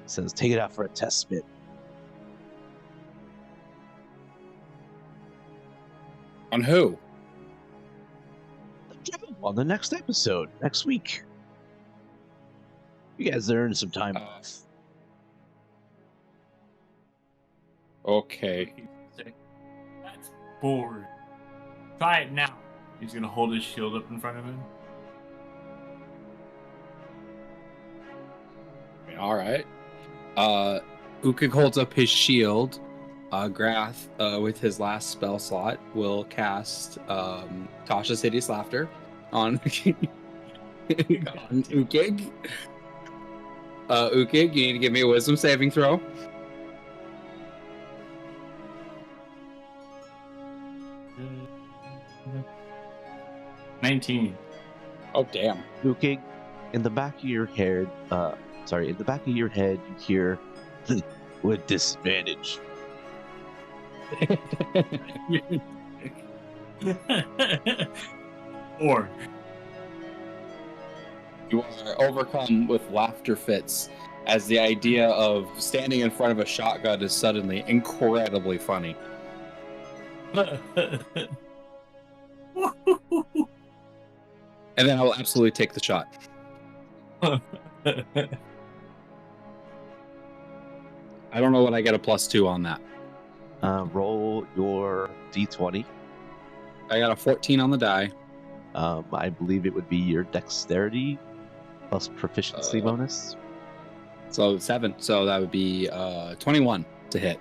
He says, "Take it out for a test spit." On who? On the next episode, next week. You guys earned some time off. Okay. That's bored. Try it now. He's gonna hold his shield up in front of him. All right. Ukig holds up his shield. Grath, with his last spell slot, will cast Tasha's Hideous Laughter on, on Ukig. Ukig, you need to give me a wisdom saving throw. Mm. 19. Oh, damn. Ukig, in the back of your head, in the back of your head, you hear with disadvantage. Or You are overcome with laughter fits as the idea of standing in front of a shotgun is suddenly incredibly funny. And then I will absolutely take the shot. I don't know what I get a +2 on that. Roll your d20. I got a 14 on the die. I believe it would be your dexterity plus proficiency bonus. So 7. So that would be 21 to hit.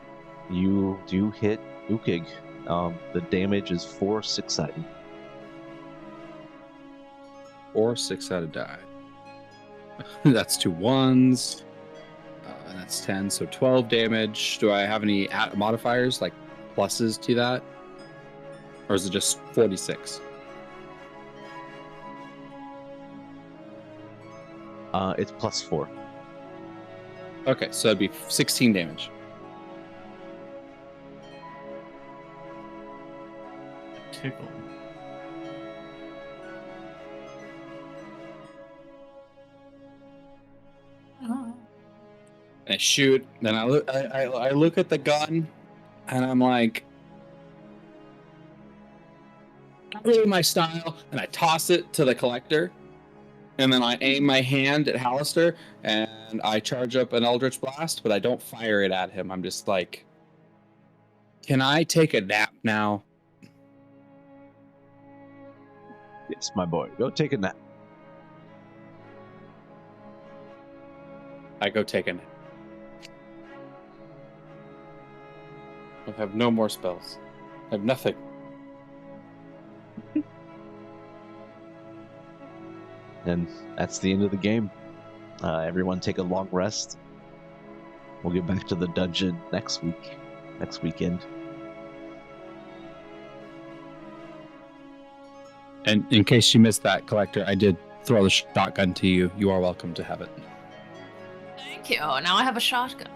You do hit Ukig. The damage is 4 6-sided. 4 6-sided die. That's 2 1s. And that's 10, so 12 damage. Do I have any modifiers, like pluses to that? Or is it just 46? It's +4. Okay, so it'd be 16 damage. tickle. I shoot, then I look at the gun, and I'm like, not really my style, and I toss it to the collector, and then I aim my hand at Halaster, and I charge up an Eldritch Blast, but I don't fire it at him. I'm just like, can I take a nap now? Yes, my boy. Go take a nap. I go take a nap. I have no more spells. I have nothing. And that's the end of the game. Everyone take a long rest. We'll get back to the dungeon next weekend. And in case you missed that, Collector, I did throw the shotgun to you. You are welcome to have it. Thank you. Now I have a shotgun.